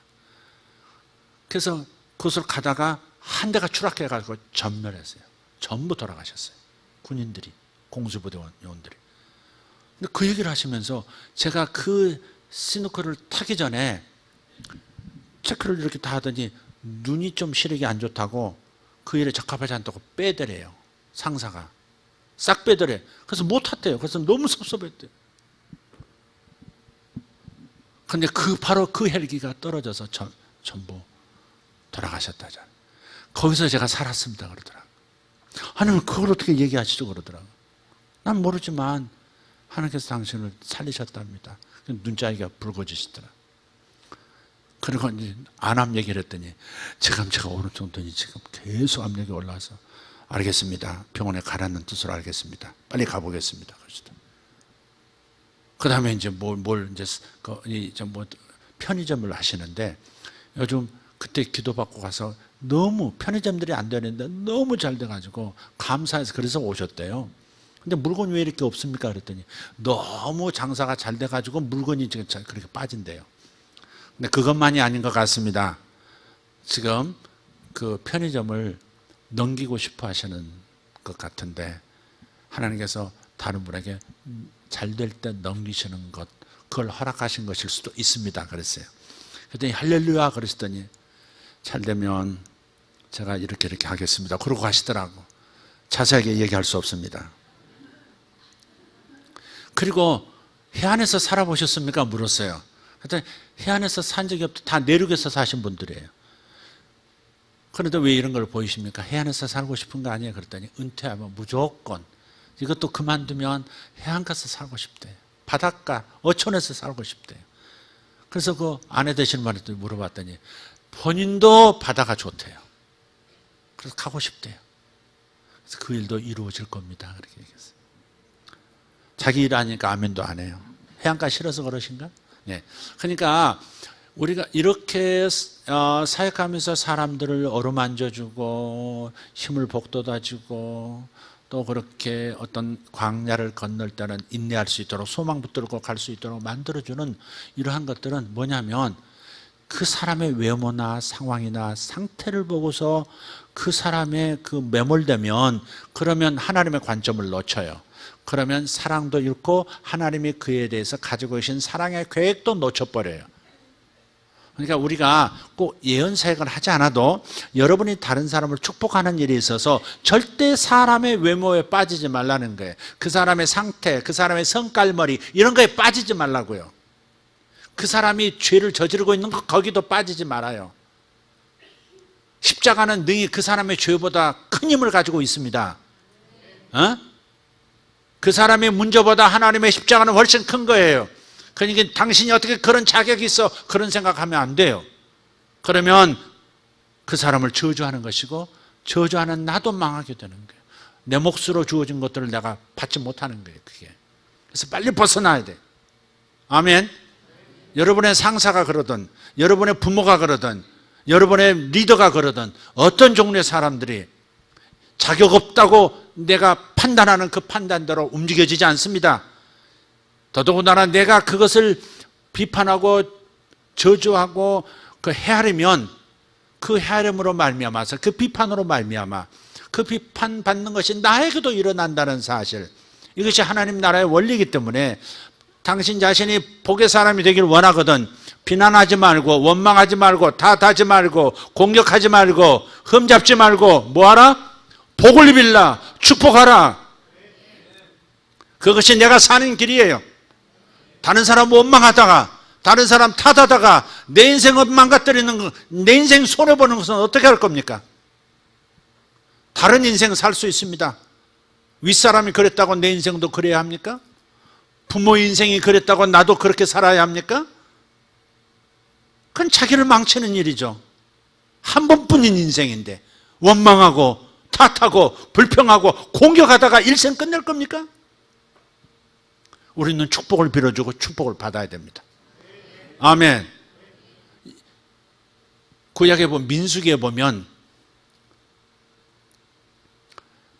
그래서 그것을 가다가 한 대가 추락해가지고 전멸했어요. 전부 돌아가셨어요. 군인들이, 공수부대 요원들이. 근데 그 얘기를 하시면서 제가 그 시누크를 타기 전에 체크를 이렇게 다 하더니 눈이 좀 시력이 안 좋다고 그 일에 적합하지 않다고 빼더래요. 상사가. 싹 빼더래. 그래서 못 탔대요. 그래서 너무 섭섭했대요. 근데 바로 그 헬기가 떨어져서 전부 돌아가셨다잖아요. 거기서 제가 살았습니다. 그러더라고요. 하나님 그걸 어떻게 얘기하시죠? 그러더라고요. 난 모르지만 하나님께서 당신을 살리셨답니다. 눈자기가 붉어지시더라고요. 그리고 이제 안압 얘기를 했더니 제가 오른쪽 눈이 지금 계속 압력이 올라와서 알겠습니다. 병원에 가라는 뜻으로 알겠습니다. 빨리 가보겠습니다. 그 다음에 이제 편의점을 하시는데 요즘 그때 기도받고 가서 너무 편의점들이 안 되는데 너무 잘 돼가지고 감사해서 그래서 오셨대요. 근데 물건이 왜 이렇게 없습니까? 그랬더니 너무 장사가 잘 돼가지고 물건이 지금 그렇게 빠진대요. 근데 그것만이 아닌 것 같습니다. 지금 그 편의점을 넘기고 싶어 하시는 것 같은데 하나님께서 다른 분에게 잘 될 때 넘기시는 것 그걸 허락하신 것일 수도 있습니다. 그랬어요. 그랬더니 할렐루야 그러시더니 잘 되면 제가 이렇게 하겠습니다. 그러고 가시더라고. 자세하게 얘기할 수 없습니다. 그리고 해안에서 살아보셨습니까? 물었어요. 그랬더니 해안에서 산 적이 없다. 다 내륙에서 사신 분들이에요. 그런데 왜 이런 걸 보이십니까? 해안에서 살고 싶은 거 아니에요? 그랬더니 은퇴하면 무조건 이것도 그만두면 해안가서 살고 싶대요. 바닷가, 어촌에서 살고 싶대요. 그래서 그 아내 되시는 분한테 물어봤더니 본인도 바다가 좋대요. 그래서 가고 싶대요. 그래서 그 일도 이루어질 겁니다. 그렇게 얘기했어요. 자기 일 하니까 아멘도 안 해요. 해안가 싫어서 그러신가? 네. 그러니까 우리가 이렇게 사역하면서 사람들을 어루만져주고 힘을 북돋아주고 또 그렇게 어떤 광야를 건널 때는 인내할 수 있도록 소망 붙들고 갈 수 있도록 만들어주는 이러한 것들은 뭐냐면 그 사람의 외모나 상황이나 상태를 보고서 그 사람의 그 매몰되면 그러면 하나님의 관점을 놓쳐요. 그러면 사랑도 잃고 하나님이 그에 대해서 가지고 계신 사랑의 계획도 놓쳐버려요. 그러니까 우리가 꼭 예언 사역을 하지 않아도 여러분이 다른 사람을 축복하는 일이 있어서 절대 사람의 외모에 빠지지 말라는 거예요. 그 사람의 상태, 그 사람의 성깔머리 이런 거에 빠지지 말라고요. 그 사람이 죄를 저지르고 있는 거 거기도 빠지지 말아요. 십자가는 능히 그 사람의 죄보다 큰 힘을 가지고 있습니다. 그 사람의 문제보다 하나님의 십자가는 훨씬 큰 거예요. 그러니까 당신이 어떻게 그런 자격이 있어 그런 생각하면 안 돼요. 그러면 그 사람을 저주하는 것이고 저주하는 나도 망하게 되는 거예요. 내 몫으로 주어진 것들을 내가 받지 못하는 거예요. 그게. 그래서 빨리 벗어나야 돼. 아멘. 여러분의 상사가 그러든 여러분의 부모가 그러든 여러분의 리더가 그러든 어떤 종류의 사람들이 자격 없다고 내가 판단하는 그 판단대로 움직여지지 않습니다. 더더군다나 내가 그것을 비판하고 저주하고 그 헤아리면 그 헤아림으로 말미암아서 그 비판으로 말미암아 그 비판받는 것이 나에게도 일어난다는 사실, 이것이 하나님 나라의 원리이기 때문에 당신 자신이 복의 사람이 되길 원하거든 비난하지 말고 원망하지 말고 탓하지 말고 공격하지 말고 흠잡지 말고 뭐하라? 복을 빌라 축복하라. 그것이 내가 사는 길이에요. 다른 사람 원망하다가 다른 사람 탓하다가 내 인생을 망가뜨리는 거, 내 인생 손해보는 것은 어떻게 할 겁니까? 다른 인생 살 수 있습니다. 윗사람이 그랬다고 내 인생도 그래야 합니까? 부모 인생이 그랬다고 나도 그렇게 살아야 합니까? 그건 자기를 망치는 일이죠. 한 번뿐인 인생인데 원망하고 탓하고 불평하고 공격하다가 일생 끝낼 겁니까? 우리는 축복을 빌어주고 축복을 받아야 됩니다. 아멘. 구약에 보면 민수기에 보면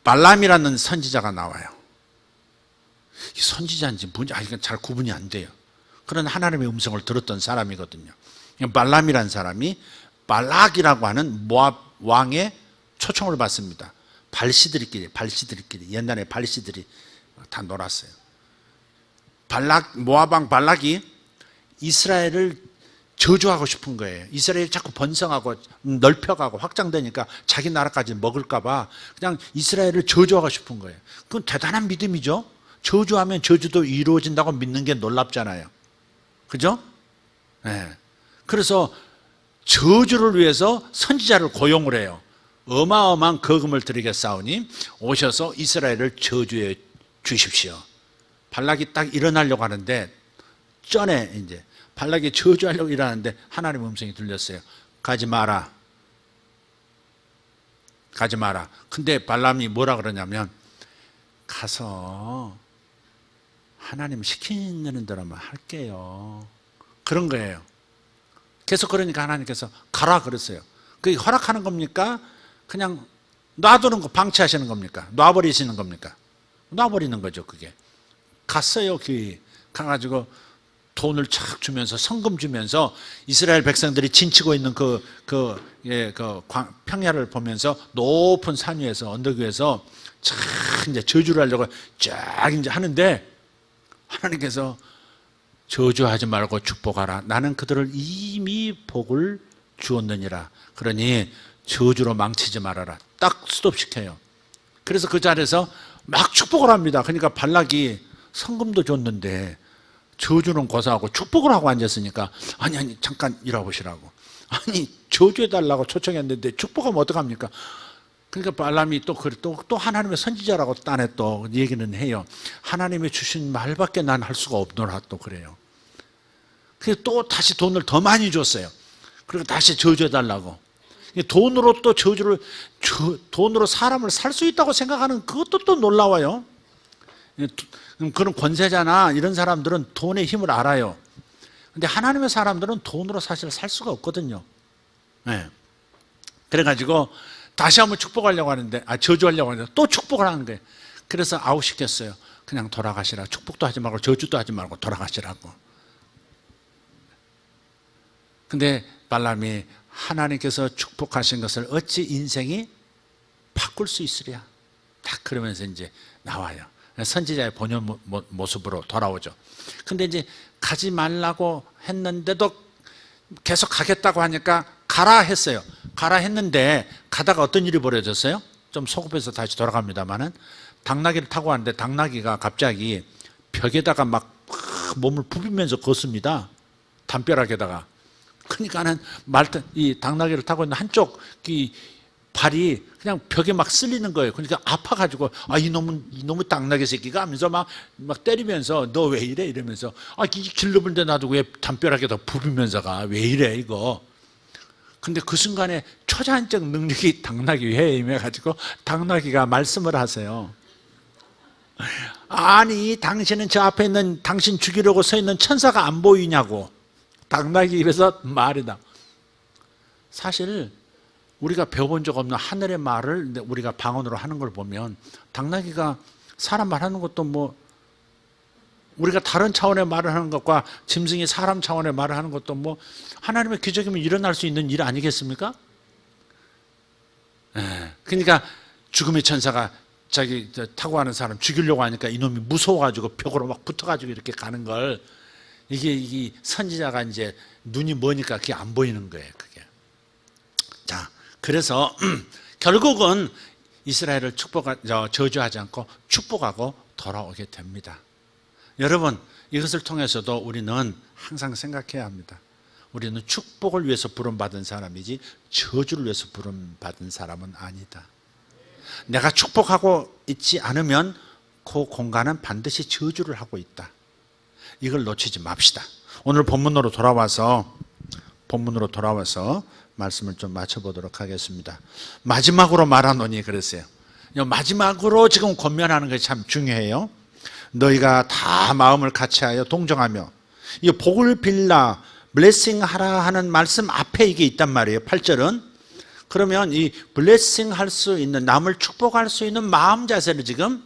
발람이라는 선지자가 나와요. 이 선지자인지 뭔지 이건 잘 구분이 안 돼요. 그런 하나님의 음성을 들었던 사람이거든요. 발람이라는 사람이 발락이라고 하는 모압 왕의 초청을 받습니다. 발시들끼리 옛날에 발시들이 다 놀았어요. 모압 왕 발락이 이스라엘을 저주하고 싶은 거예요. 이스라엘이 자꾸 번성하고 넓혀가고 확장되니까 자기 나라까지 먹을까 봐 그냥 이스라엘을 저주하고 싶은 거예요. 그건 대단한 믿음이죠. 저주하면 저주도 이루어진다고 믿는 게 놀랍잖아요. 그죠? 네. 그래서 저주를 위해서 선지자를 고용을 해요. 어마어마한 거금을 드리겠사오니 오셔서 이스라엘을 저주해 주십시오. 발락이 딱 일어나려고 하는데 전에 이제 발락이 저주하려고 일어나는데 하나님의 음성이 들렸어요. 가지 마라. 가지 마라. 근데 발람이 뭐라 그러냐면 가서 하나님 시키는 대로만 할게요. 그런 거예요. 계속 그러니까 하나님께서 가라 그랬어요. 그게 허락하는 겁니까? 그냥 놔두는 거 방치하시는 겁니까? 놔버리시는 겁니까? 놔버리는 거죠. 그게 갔어요. 가가지고 돈을 착 주면서 성금 주면서 이스라엘 백성들이 진치고 있는 평야를 보면서 높은 산 위에서 언덕 위에서 착 이제 저주를 하려고 쫙 이제 하는데 하나님께서 저주하지 말고 축복하라. 나는 그들을 이미 복을 주었느니라. 그러니 저주로 망치지 말아라. 딱 스톱시켜요. 그래서 그 자리에서 막 축복을 합니다. 그러니까 발락이 성금도 줬는데 저주는 고사하고 축복을 하고 앉았으니까 아니 잠깐 일어보시라고. 아니 저주해달라고 초청했는데 축복하면 어떡합니까? 그러니까 발람이 또 하나님의 선지자라고 딴에 또 얘기는 해요. 하나님이 주신 말밖에 난 할 수가 없노라 또 그래요. 그래서 또 다시 돈을 더 많이 줬어요. 그리고 다시 저주해달라고. 돈으로 또 돈으로 사람을 살 수 있다고 생각하는 그것도 또 놀라워요. 그런 권세자나 이런 사람들은 돈의 힘을 알아요. 근데 하나님의 사람들은 돈으로 사실 살 수가 없거든요. 네. 그래가지고 다시 한번 축복하려고 하는데, 저주하려고 하는데 또 축복을 하는 거예요. 그래서 아웃시켰어요. 그냥 돌아가시라. 축복도 하지 말고 저주도 하지 말고 돌아가시라고. 근데 발람이 하나님께서 축복하신 것을 어찌 인생이 바꿀 수 있으랴. 딱 그러면서 이제 나와요. 선지자의 본연 모습으로 돌아오죠. 근데 이제 가지 말라고 했는데도 계속 가겠다고 하니까 가라 했어요. 가라 했는데 가다가 어떤 일이 벌어졌어요? 좀 소급해서 다시 돌아갑니다만은 당나귀를 타고 왔는데 당나귀가 갑자기 벽에다가 막 몸을 부비면서 걷습니다. 담벼락에다가. 그러니까는 이 당나귀를 타고 있는 한쪽 이 발이 그냥 벽에 막 쓸리는 거예요. 그러니까 아파가지고 이놈의 당나귀 새끼가 하면서 막 때리면서 너 왜 이래 이러면서 이 길러본데 나도 왜 담벼락에다 부비면서 가 왜 이래 이거. 근데 그 순간에 초자연적 능력이 당나귀 회에 임해가지고 당나귀가 말씀을 하세요. 아니 당신은 저 앞에 있는 당신 죽이려고 서 있는 천사가 안 보이냐고. 당나귀 입에서 말이다. 사실 우리가 배워본 적 없는 하늘의 말을 우리가 방언으로 하는 걸 보면 당나귀가 사람 말하는 것도 뭐 우리가 다른 차원의 말을 하는 것과 짐승이 사람 차원의 말을 하는 것도 뭐 하나님의 기적이면 일어날 수 있는 일 아니겠습니까? 그러니까 죽음의 천사가 자기 타고 가는 사람 죽이려고 하니까 이놈이 무서워가지고 벽으로 막 붙어가지고 이렇게 가는 걸 이게 선지자가 이제 눈이 머니까 그게 안 보이는 거예요. 그게. 자, 그래서 결국은 이스라엘을 저주하지 않고 축복하고 돌아오게 됩니다. 여러분, 이것을 통해서도 우리는 항상 생각해야 합니다. 우리는 축복을 위해서 부름받은 사람이지 저주를 위해서 부름받은 사람은 아니다. 내가 축복하고 있지 않으면 그 공간은 반드시 저주를 하고 있다. 이걸 놓치지 맙시다. 오늘 본문으로 돌아와서 말씀을 좀 맞춰보도록 하겠습니다. 마지막으로 말하노니 그랬어요. 마지막으로 지금 권면하는 것이 참 중요해요. 너희가 다 마음을 같이하여 동정하며 이 복을 빌라 블레싱 하라 하는 말씀 앞에 이게 있단 말이에요. 8절은. 그러면 이 블레싱 할 수 있는, 남을 축복할 수 있는 마음 자세를 지금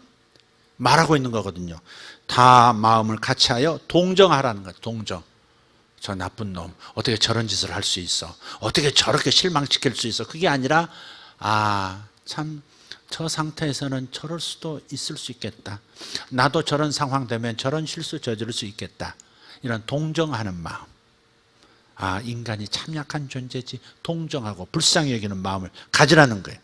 말하고 있는 거거든요. 다 마음을 같이하여 동정하라는 거예요. 동정. 저 나쁜 놈 어떻게 저런 짓을 할 수 있어, 어떻게 저렇게 실망시킬 수 있어. 그게 아니라 참 저 상태에서는 저럴 수도 있을 수 있겠다, 나도 저런 상황 되면 저런 실수 저지를 수 있겠다, 이런 동정하는 마음. 인간이 참 약한 존재지, 동정하고 불쌍히 여기는 마음을 가지라는 거예요.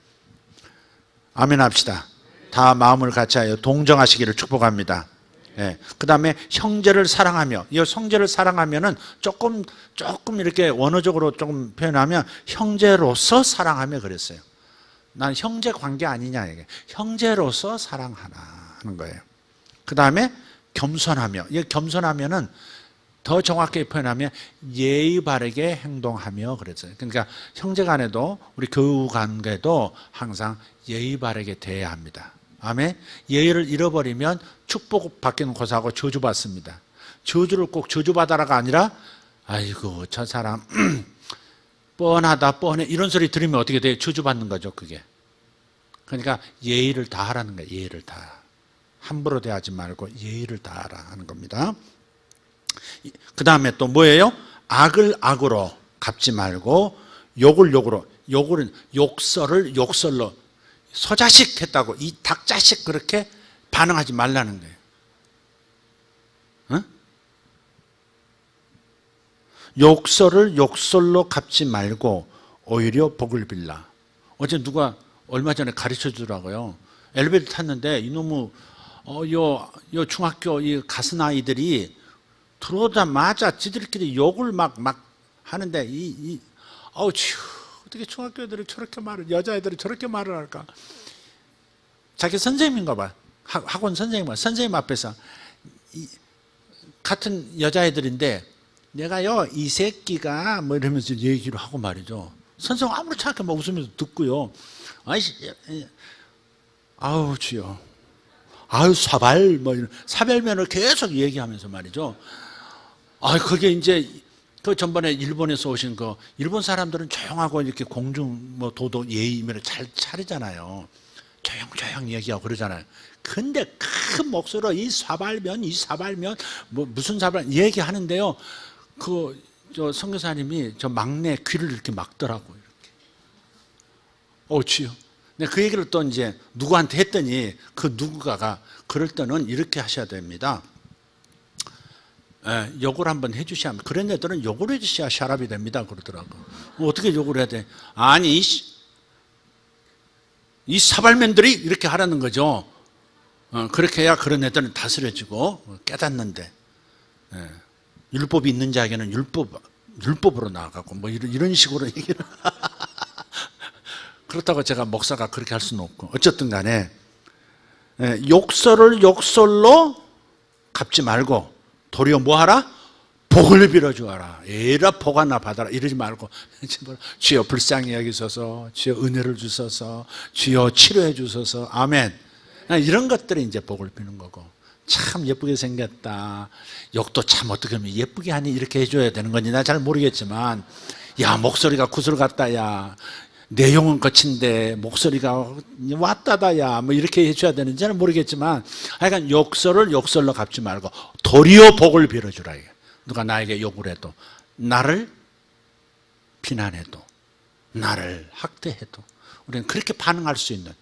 아멘 합시다. 다 마음을 같이하여 동정하시기를 축복합니다. 그 다음에 형제를 사랑하며, 이 형제를 사랑하면은 조금 이렇게 원어적으로 조금 표현하면 형제로서 사랑하며 그랬어요. 난 형제 관계 아니냐, 이게 형제로서 사랑하나 하는 거예요. 그 다음에 겸손하며, 이 겸손하면은 더 정확하게 표현하면 예의 바르게 행동하며 그랬어요. 그러니까 형제 간에도 우리 교우 관계도 항상 예의 바르게 대해야 합니다. 아멘. 예의를 잃어버리면 축복 받기는 고사하고 저주받습니다. 저주를 꼭 저주받아라가 아니라 아이고 저 사람 뻔해 이런 소리 들으면 어떻게 돼요? 저주받는 거죠, 그게. 그러니까 예의를 다하라는 거예요. 예의를 다. 함부로 대하지 말고 예의를 다하라 하는 겁니다. 그 다음에 또 뭐예요? 악을 악으로 갚지 말고 욕을 욕으로, 욕설을 욕설로, 소자식 했다고 이 닭자식 그렇게 반응하지 말라는 거예요. 욕설을 욕설로 갚지 말고 오히려 복을 빌라. 어제 누가 얼마 전에 가르쳐 주더라고요. 엘리베이터 탔는데 이놈의 요 중학교 이 가슴 아이들이 들어오자마자 지들끼리 욕을 막 하는데 어떻게 중학교 애들이 저렇게 여자애들이 저렇게 말을 할까? 자기 선생님인가 봐. 학원 선생님 앞에서 같은 여자애들인데 내가요 이 새끼가 뭐 이러면서 얘기를 하고 말이죠. 선생 아무렇지 않게 막 웃으면서 듣고요. 아우 주여, 아유 사발 뭐 이런 사발면을 계속 얘기하면서 말이죠. 그게 이제 그 전번에 일본에서 오신 그 일본 사람들은 조용하고 이렇게 공중 뭐 도덕 예의면을 잘 차리잖아요. 조용 얘기하고 그러잖아요. 근데 큰 목소리로 이 사발면 뭐 무슨 사발 얘기하는데요. 저 선교사님이 저 막내 귀를 이렇게 막더라고요. 이렇게. 주여. 근데 그 얘기를 또 이제 누구한테 했더니 그 누구가가 그럴 때는 이렇게 하셔야 됩니다. 욕을 한번 해주셔야 합니다. 그런 애들은 욕을 해주셔야 샤랍이 됩니다. 그러더라고. 어떻게 욕을 해야 돼? 아니, 이 사발맨들이 이렇게 하라는 거죠. 그렇게 해야 그런 애들은 다스려지고 깨닫는데, 율법이 있는 자에게는 율법으로 나아가고 뭐 이런 식으로 얘기를. 그렇다고 제가 목사가 그렇게 할 수는 없고, 어쨌든 간에 욕설을 욕설로 갚지 말고 도리어 뭐하라? 복을 빌어주어라. 에라 복 하나 받아라 이러지 말고 주여 불쌍히 여기소서, 주여 은혜를 주소서, 주여 치료해 주소서. 아멘. 이런 것들이 이제 복을 비는 거고, 참 예쁘게 생겼다, 욕도 참 어떻게 하면 예쁘게 하니 이렇게 해줘야 되는 건지 나 잘 모르겠지만, 야 목소리가 구슬 같다, 야 내용은 거친데 목소리가 왔다다, 야 뭐 이렇게 해줘야 되는지 는 모르겠지만, 하여간 욕설을 욕설로 갚지 말고 도리어 복을 빌어주라. 누가 나에게 욕을 해도, 나를 비난해도, 나를 학대해도 우리는 그렇게 반응할 수 있는,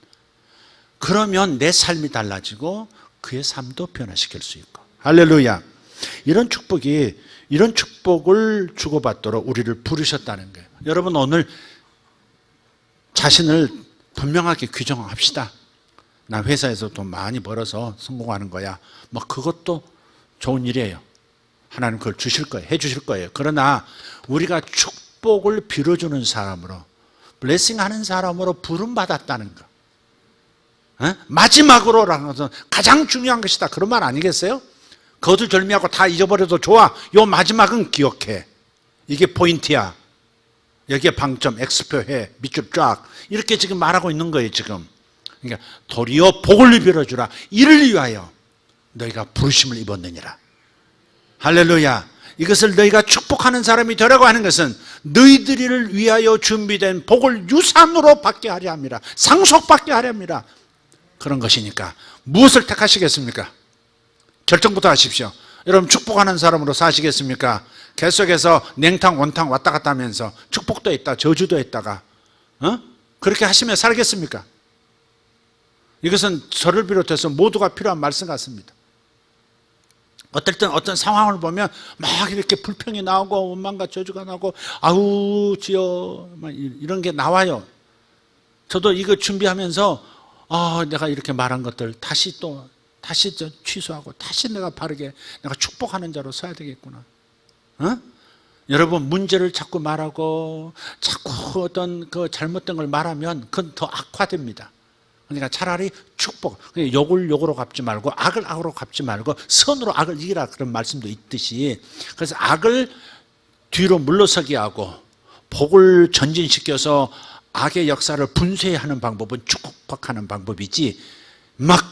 그러면 내 삶이 달라지고 그의 삶도 변화시킬 수 있고. 할렐루야. 이런 축복을 주고받도록 우리를 부르셨다는 거예요. 여러분 오늘 자신을 분명하게 규정합시다. 나 회사에서 돈 많이 벌어서 성공하는 거야. 뭐 그것도 좋은 일이에요. 하나님 그걸 주실 거예요. 해 주실 거예요. 그러나 우리가 축복을 빌어주는 사람으로, 블레싱하는 사람으로 부름받았다는 거. 마지막으로라는 것은 가장 중요한 것이다. 그런 말 아니겠어요? 거두절미하고 다 잊어버려도 좋아. 요 마지막은 기억해. 이게 포인트야. 여기에 방점, X표해, 밑줄 쫙. 이렇게 지금 말하고 있는 거예요, 지금. 그러니까 도리어 복을 빌어주라. 이를 위하여 너희가 부르심을 입었느니라. 할렐루야. 이것을 너희가 축복하는 사람이 되라고 하는 것은 너희들을 위하여 준비된 복을 유산으로 받게 하려 합니다. 상속받게 하려 합니다. 그런 것이니까 무엇을 택하시겠습니까? 결정부터 하십시오. 여러분 축복하는 사람으로 사시겠습니까? 계속해서 냉탕 원탕 왔다 갔다 하면서 축복도 있다 저주도 있다가 그렇게 하시며 살겠습니까? 이것은 저를 비롯해서 모두가 필요한 말씀 같습니다. 어떨 땐 어떤 상황을 보면 막 이렇게 불평이 나오고 원망과 저주가 나오고 아우 주여 이런 게 나와요. 저도 이거 준비하면서 내가 이렇게 말한 것들 다시 취소하고 다시 내가 바르게 내가 축복하는 자로 서야 되겠구나. 여러분 문제를 자꾸 말하고 자꾸 어떤 그 잘못된 걸 말하면 그건 더 악화됩니다. 그러니까 차라리 축복, 욕을 욕으로 갚지 말고 악을 악으로 갚지 말고 선으로 악을 이기라, 그런 말씀도 있듯이, 그래서 악을 뒤로 물러서게 하고 복을 전진시켜서 악의 역사를 분쇄하는 방법은 축복하는 방법이지 막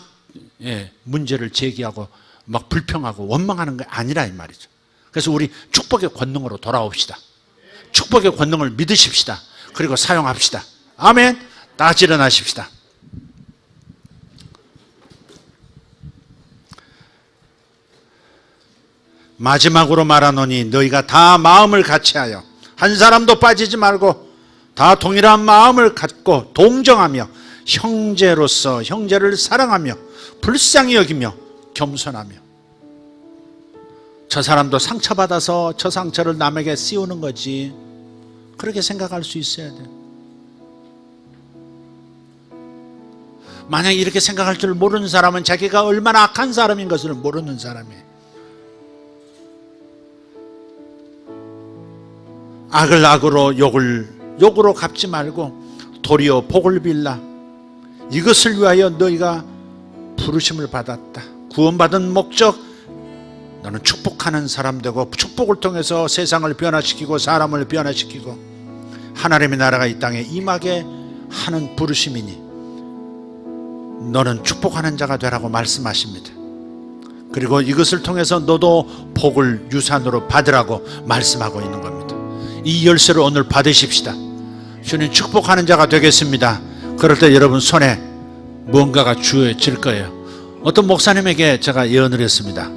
문제를 제기하고 막 불평하고 원망하는 게 아니라 이 말이죠. 그래서 우리 축복의 권능으로 돌아옵시다. 축복의 권능을 믿으십시다. 그리고 사용합시다. 아멘. 다 같이 일어나십시다. 마지막으로 말하노니 너희가 다 마음을 같이하여 한 사람도 빠지지 말고 다 동일한 마음을 갖고 동정하며 형제로서 형제를 사랑하며 불쌍히 여기며 겸손하며. 저 사람도 상처받아서 저 상처를 남에게 씌우는 거지, 그렇게 생각할 수 있어야 돼요. 만약 이렇게 생각할 줄 모르는 사람은 자기가 얼마나 악한 사람인 것을 모르는 사람이에요. 악을 악으로 욕으로 갚지 말고 도리어 복을 빌라. 이것을 위하여 너희가 부르심을 받았다. 구원받은 목적, 너는 축복하는 사람 되고 축복을 통해서 세상을 변화시키고 사람을 변화시키고 하나님의 나라가 이 땅에 임하게 하는 부르심이니 너는 축복하는 자가 되라고 말씀하십니다. 그리고 이것을 통해서 너도 복을 유산으로 받으라고 말씀하고 있는 겁니다. 이 열쇠를 오늘 받으십시다. 주님 축복하는 자가 되겠습니다. 그럴 때 여러분 손에 무언가가 주어질 거예요. 어떤 목사님에게 제가 예언을 했습니다.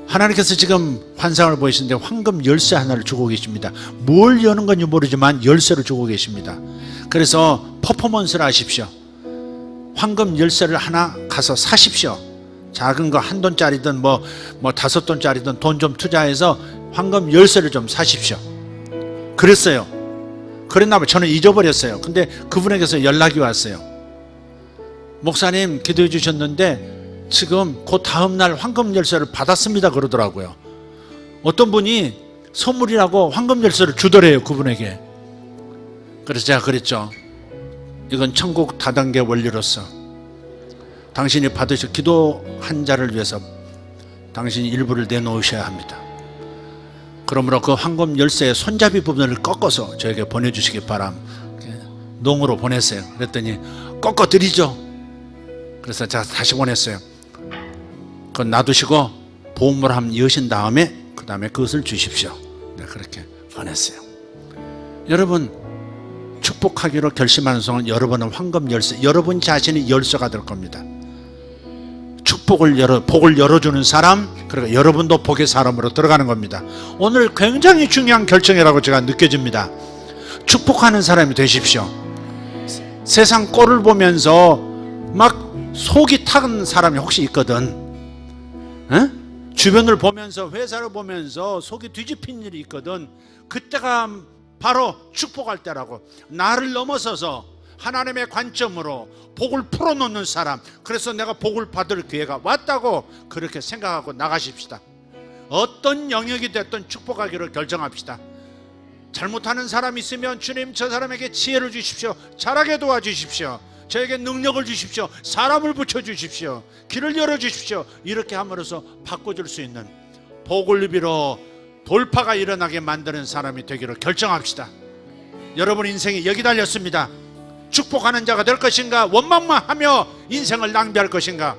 하나님께서 지금 환상을 보이시는데 황금 열쇠 하나를 주고 계십니다. 뭘 여는 건지 모르지만 열쇠를 주고 계십니다. 그래서 퍼포먼스를 하십시오. 황금 열쇠를 하나 가서 사십시오. 작은 거 $1돈짜리든 뭐 $5돈짜리든 돈 좀 투자해서 황금 열쇠를 좀 사십시오. 그랬어요. 그랬나 봐요. 저는 잊어버렸어요. 근데 그분에게서 연락이 왔어요. 목사님 기도해 주셨는데 지금 그 다음날 황금 열쇠를 받았습니다 그러더라고요. 어떤 분이 선물이라고 황금 열쇠를 주더래요 그분에게. 그래서 제가 그랬죠. 이건 천국 다단계 원리로서 당신이 받으실 기도한 자를 위해서 당신이 일부를 내놓으셔야 합니다. 그러므로 그 황금 열쇠의 손잡이 부분을 꺾어서 저에게 보내주시기 바람. 농으로 보냈어요. 그랬더니 꺾어드리죠. 그래서 제가 다시 보냈어요. 그건 놔두시고 보험을 한번 여신 다음에 그 다음에 그것을 주십시오. 네, 그렇게 보냈어요. 여러분 축복하기로 결심하는 순간 여러분은 황금 열쇠, 여러분 자신이 열쇠가 될 겁니다. 복을 열어주는 사람, 그리고 여러분도 복의 사람으로 들어가는 겁니다. 오늘 굉장히 중요한 결정이라고 제가 느껴집니다. 축복하는 사람이 되십시오. 세상 꼴을 보면서 막 속이 타는 사람이 혹시 있거든. 에? 주변을 보면서 회사를 보면서 속이 뒤집힌 일이 있거든. 그때가 바로 축복할 때라고. 나를 넘어서서 하나님의 관점으로 복을 풀어놓는 사람, 그래서 내가 복을 받을 기회가 왔다고 그렇게 생각하고 나가십시다. 어떤 영역이 됐든 축복하기로 결정합시다. 잘못하는 사람이 있으면 주님 저 사람에게 지혜를 주십시오. 잘하게 도와주십시오. 저에게 능력을 주십시오. 사람을 붙여주십시오. 길을 열어주십시오. 이렇게 함으로써 바꿔줄 수 있는 복을 빌어 돌파가 일어나게 만드는 사람이 되기로 결정합시다. 여러분 인생이 여기 달렸습니다. 축복하는 자가 될 것인가, 원망만 하며 인생을 낭비할 것인가.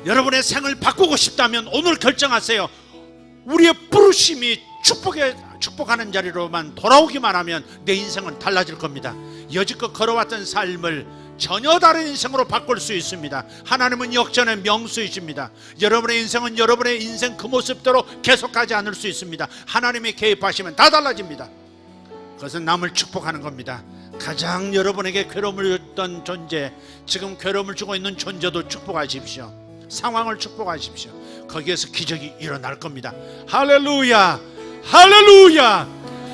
여러분의 생을 바꾸고 싶다면 오늘 결정하세요. 우리의 부르심이 축복하는 자리로만 돌아오기만 하면 내 인생은 달라질 겁니다. 여지껏 걸어왔던 삶을 전혀 다른 인생으로 바꿀 수 있습니다. 하나님은 역전의 명수이십니다. 여러분의 인생은 여러분의 인생 그 모습대로 계속하지 않을 수 있습니다. 하나님이 개입하시면 다 달라집니다. 그것은 남을 축복하는 겁니다. 가장 여러분에게 괴로움을 줬던 존재, 지금 괴로움을 주고 있는 존재도 축복하십시오. 상황을 축복하십시오. 거기에서 기적이 일어날 겁니다. 할렐루야, 할렐루야,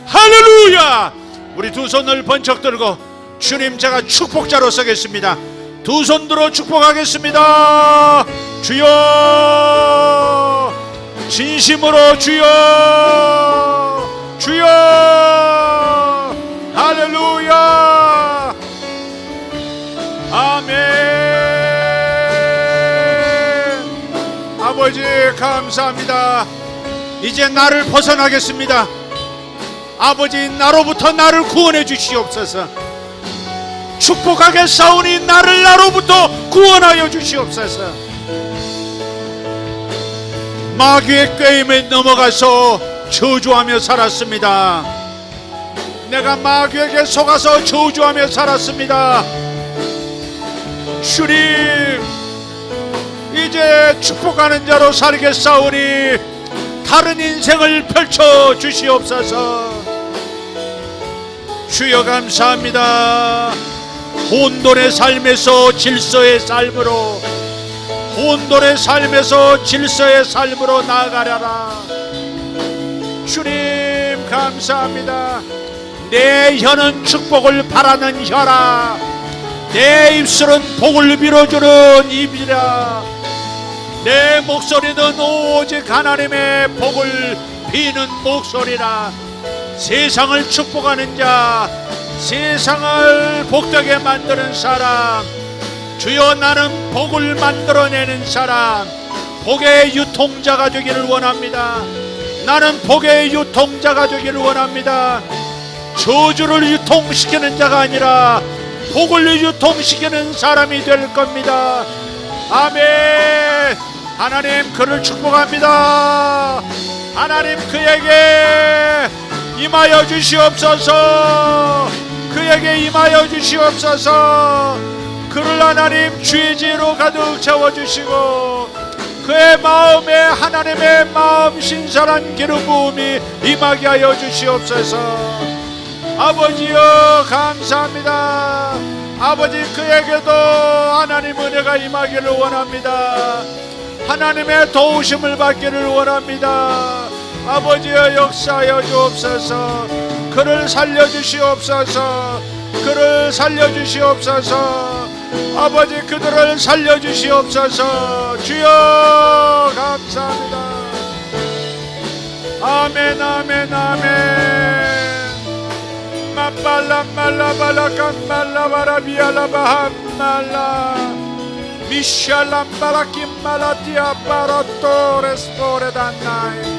할렐루야. 우리 두 손을 번쩍 들고 주님 제가 축복자로 서겠습니다. 두 손 들어 축복하겠습니다. 주여, 진심으로 주여, 주여, 할렐루야, 아멘. 아버지 감사합니다. 이제 나를 벗어나겠습니다. 아버지 나로부터 나를 구원해 주시옵소서. 축복하게 싸우니 나를 나로부터 구원하여 주시옵소서. 마귀의 꾀임에 넘어가서 저주하며 살았습니다. 내가 마귀에게 속아서 저주하며 살았습니다. 주님 이제 축복하는 자로 살겠사오니 다른 인생을 펼쳐 주시옵소서. 주여 감사합니다. 혼돈의 삶에서 질서의 삶으로, 혼돈의 삶에서 질서의 삶으로 나아가려라. 주님 감사합니다. 내 혀는 축복을 바라는 혀라. 내 입술은 복을 빌어주는 입이라. 내 목소리는 오직 하나님의 복을 비는 목소리라. 세상을 축복하는 자, 세상을 복되게 만드는 사람, 주여 나는 복을 만들어내는 사람, 복의 유통자가 되기를 원합니다. 나는 복의 유통자가 되기를 원합니다. 저주를 유통시키는 자가 아니라 복을 유통시키는 사람이 될 겁니다. 아멘. 하나님 그를 축복합니다. 하나님 그에게 임하여 주시옵소서. 그에게 임하여 주시옵소서. 그를 하나님 주의 지혜로 가득 채워주시고 그의 마음에 하나님의 마음 신선한 기름 부음이 임하게 하여 주시옵소서. 아버지여 감사합니다. 아버지 그에게도 하나님 은혜가 임하기를 원합니다. 하나님의 도우심을 받기를 원합니다. 아버지여 역사하여 주옵소서. 그를 살려주시옵소서. 그를 살려주시옵소서. 아버지 그들을 살려주시옵소서. 주여 감사합니다. 아멘 아멘 아멘. 마발라발라발라감발라바라비알라바함말라 미샬람바라킴말라티아바라토레스포레단나이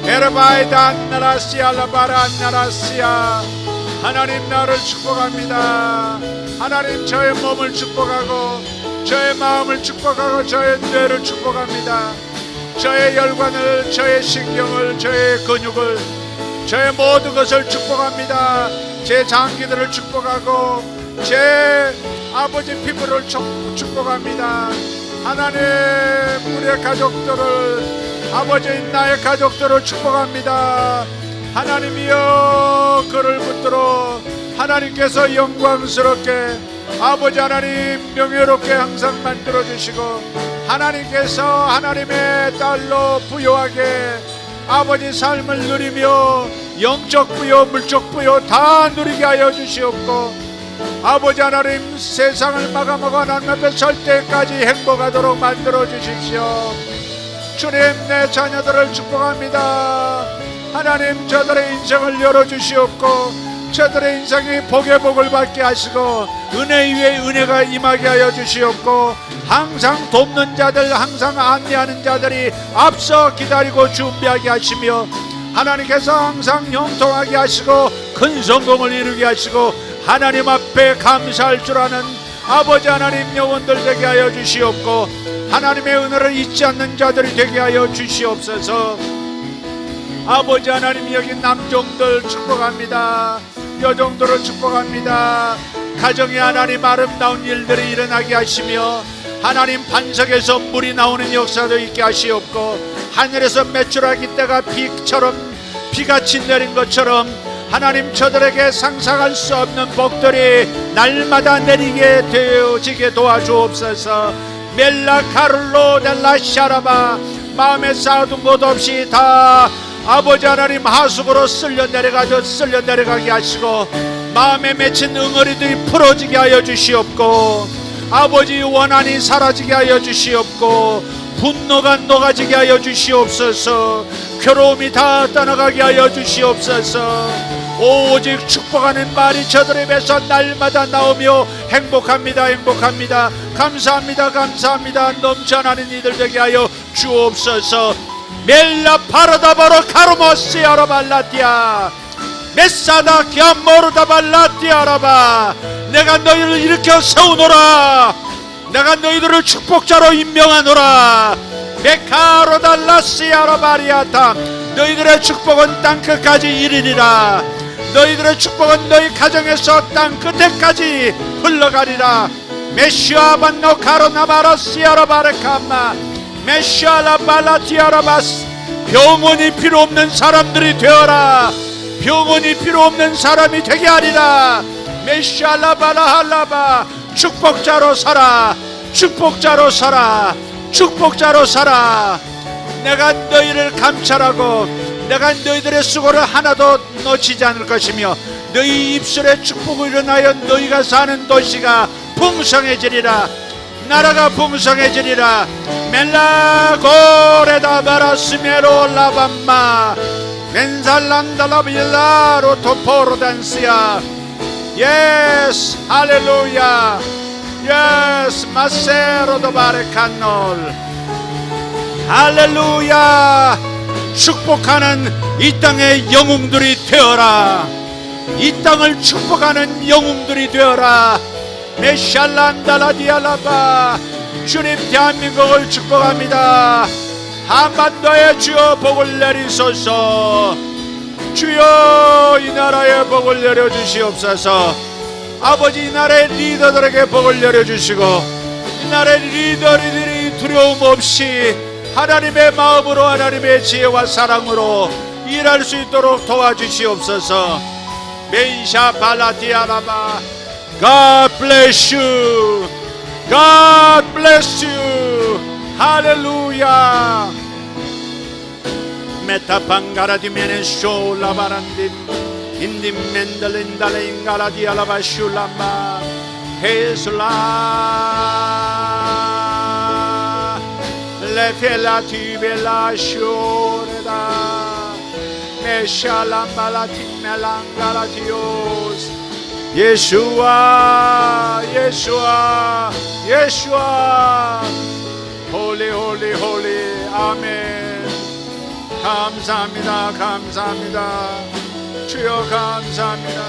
에르바이단나라시알라바란나라시아. 하나님 나를 축복합니다. 하나님 저의 몸을 축복하고 저의 마음을 축복하고 저의 뇌를 축복합니다. 저의 혈관을, 저의 신경을, 저의 근육을, 저의 모든 것을 축복합니다. 제 장기들을 축복하고 제 아버지 피부를 축복합니다. 하나님 우리의 가족들을, 아버지 나의 가족들을 축복합니다. 하나님이여 그를 붙들어 하나님께서 영광스럽게 아버지 하나님 명예롭게 항상 만들어주시고 하나님께서 하나님의 딸로 부유하게 아버지 삶을 누리며 영적 부여 물적 부여 다 누리게 하여 주시옵고 아버지 하나님 세상을 마감하고 하나님 앞에 설 때까지 행복하도록 만들어 주십시오. 주님 내 자녀들을 축복합니다. 하나님 저들의 인생을 열어주시옵고 저들의 인생이 복의 복을 받게 하시고 은혜 위에 은혜가 임하게 하여 주시옵고 항상 돕는 자들 항상 안내하는 자들이 앞서 기다리고 준비하게 하시며 하나님께서 항상 형통하게 하시고 큰 성공을 이루게 하시고 하나님 앞에 감사할 줄 아는 아버지 하나님 영혼들 되게 하여 주시옵고 하나님의 은혜를 잊지 않는 자들이 되게 하여 주시옵소서. 아버지 하나님 여기 남종들 축복합니다. 여종들을 축복합니다. 가정에 하나님 아름다운 일들이 일어나게 하시며 하나님 반석에서 물이 나오는 역사도 있게 하시옵고 하늘에서 메추라기 때가 비같이 내린 것처럼 하나님 저들에게 상상할 수 없는 복들이 날마다 내리게 되어지게 도와주옵소서. 멜라 카를로 델라 샤라바 마음에 쌓아둔 것 없이 다 아버지 하나님 하수구로 쓸려 내려가게 하시고 마음에 맺힌 응어리들이 풀어지게 하여 주시옵고 아버지 원한이 사라지게 하여 주시옵고 분노가 녹아지게 하여 주시옵소서. 괴로움이 다 떠나가게 하여 주시옵소서. 오직 축복하는 말이 저들의 입에서 날마다 나오며 행복합니다 행복합니다 감사합니다 감사합니다 넘쳐나는 이들 되게 하여 주옵소서. 멜라 파라다바로 카르모시아라 발라티아 메사다 기암모르다 발라티아라바. 내가 너희를 일으켜 세우노라. 내가 너희들을 축복자로 임명하노라. 메카로달라시아라 바리아타. 너희들의 축복은 땅끝까지 이르리라. 너희들의 축복은 너희 가정에서 땅끝에까지 흘러가리라. 메시아반노 카로나바라시아라 바르카마 메시아라 발라티아라바스. 병원이 필요 없는 사람들이 되어라. 병원이 필요 없는 사람이 되게 하리라. 메시아라 발라할라바. 축복자로 살아. 축복자로 살아. 축복자로 살아. 내가 너희를 감찰하고 내가 너희들의 수고를 하나도 놓치지 않을 것이며 너희 입술에 축복을 일어나여 너희가 사는 도시가 풍성해지리라. 나라가 풍성해지리라. 멜라고레다 바라스메로 라밤마 멘살란달라빌라로 토포로단스야. 예스 할렐루야. 예스 마세로도 바레칸놀. 할렐루야. 축복하는 이 땅의 영웅들이 되어라. 이 땅을 축복하는 영웅들이 되어라. 메샬란달라디알라바. 주님, 대한민국을 축복합니다. 한반도에 주여 복을 내리소서. 주여 이 나라에 복을 내려주시옵소서. 아버지, 이 나라의 리더들에게 복을 내려주시고 이 나라의 리더들이 두려움 없이 하나님의 마음으로 하나님의 지혜와 사랑으로 일할 수 있도록 도와주시옵소서. 멘샤 발라디아라마. God bless you. God bless you. 할렐루야. 메타방가라디메네 쇼라바란딘 인딘 멘달린달레인가라디알라바 슐라마 헤슬라 레펠라티벨라 쇼레다 메샬람발라티멜랑가라티오스 예수아 예수아 예수아 홀리 홀리 홀리 아멘. 감사합니다. 감사합니다. 주여 감사합니다.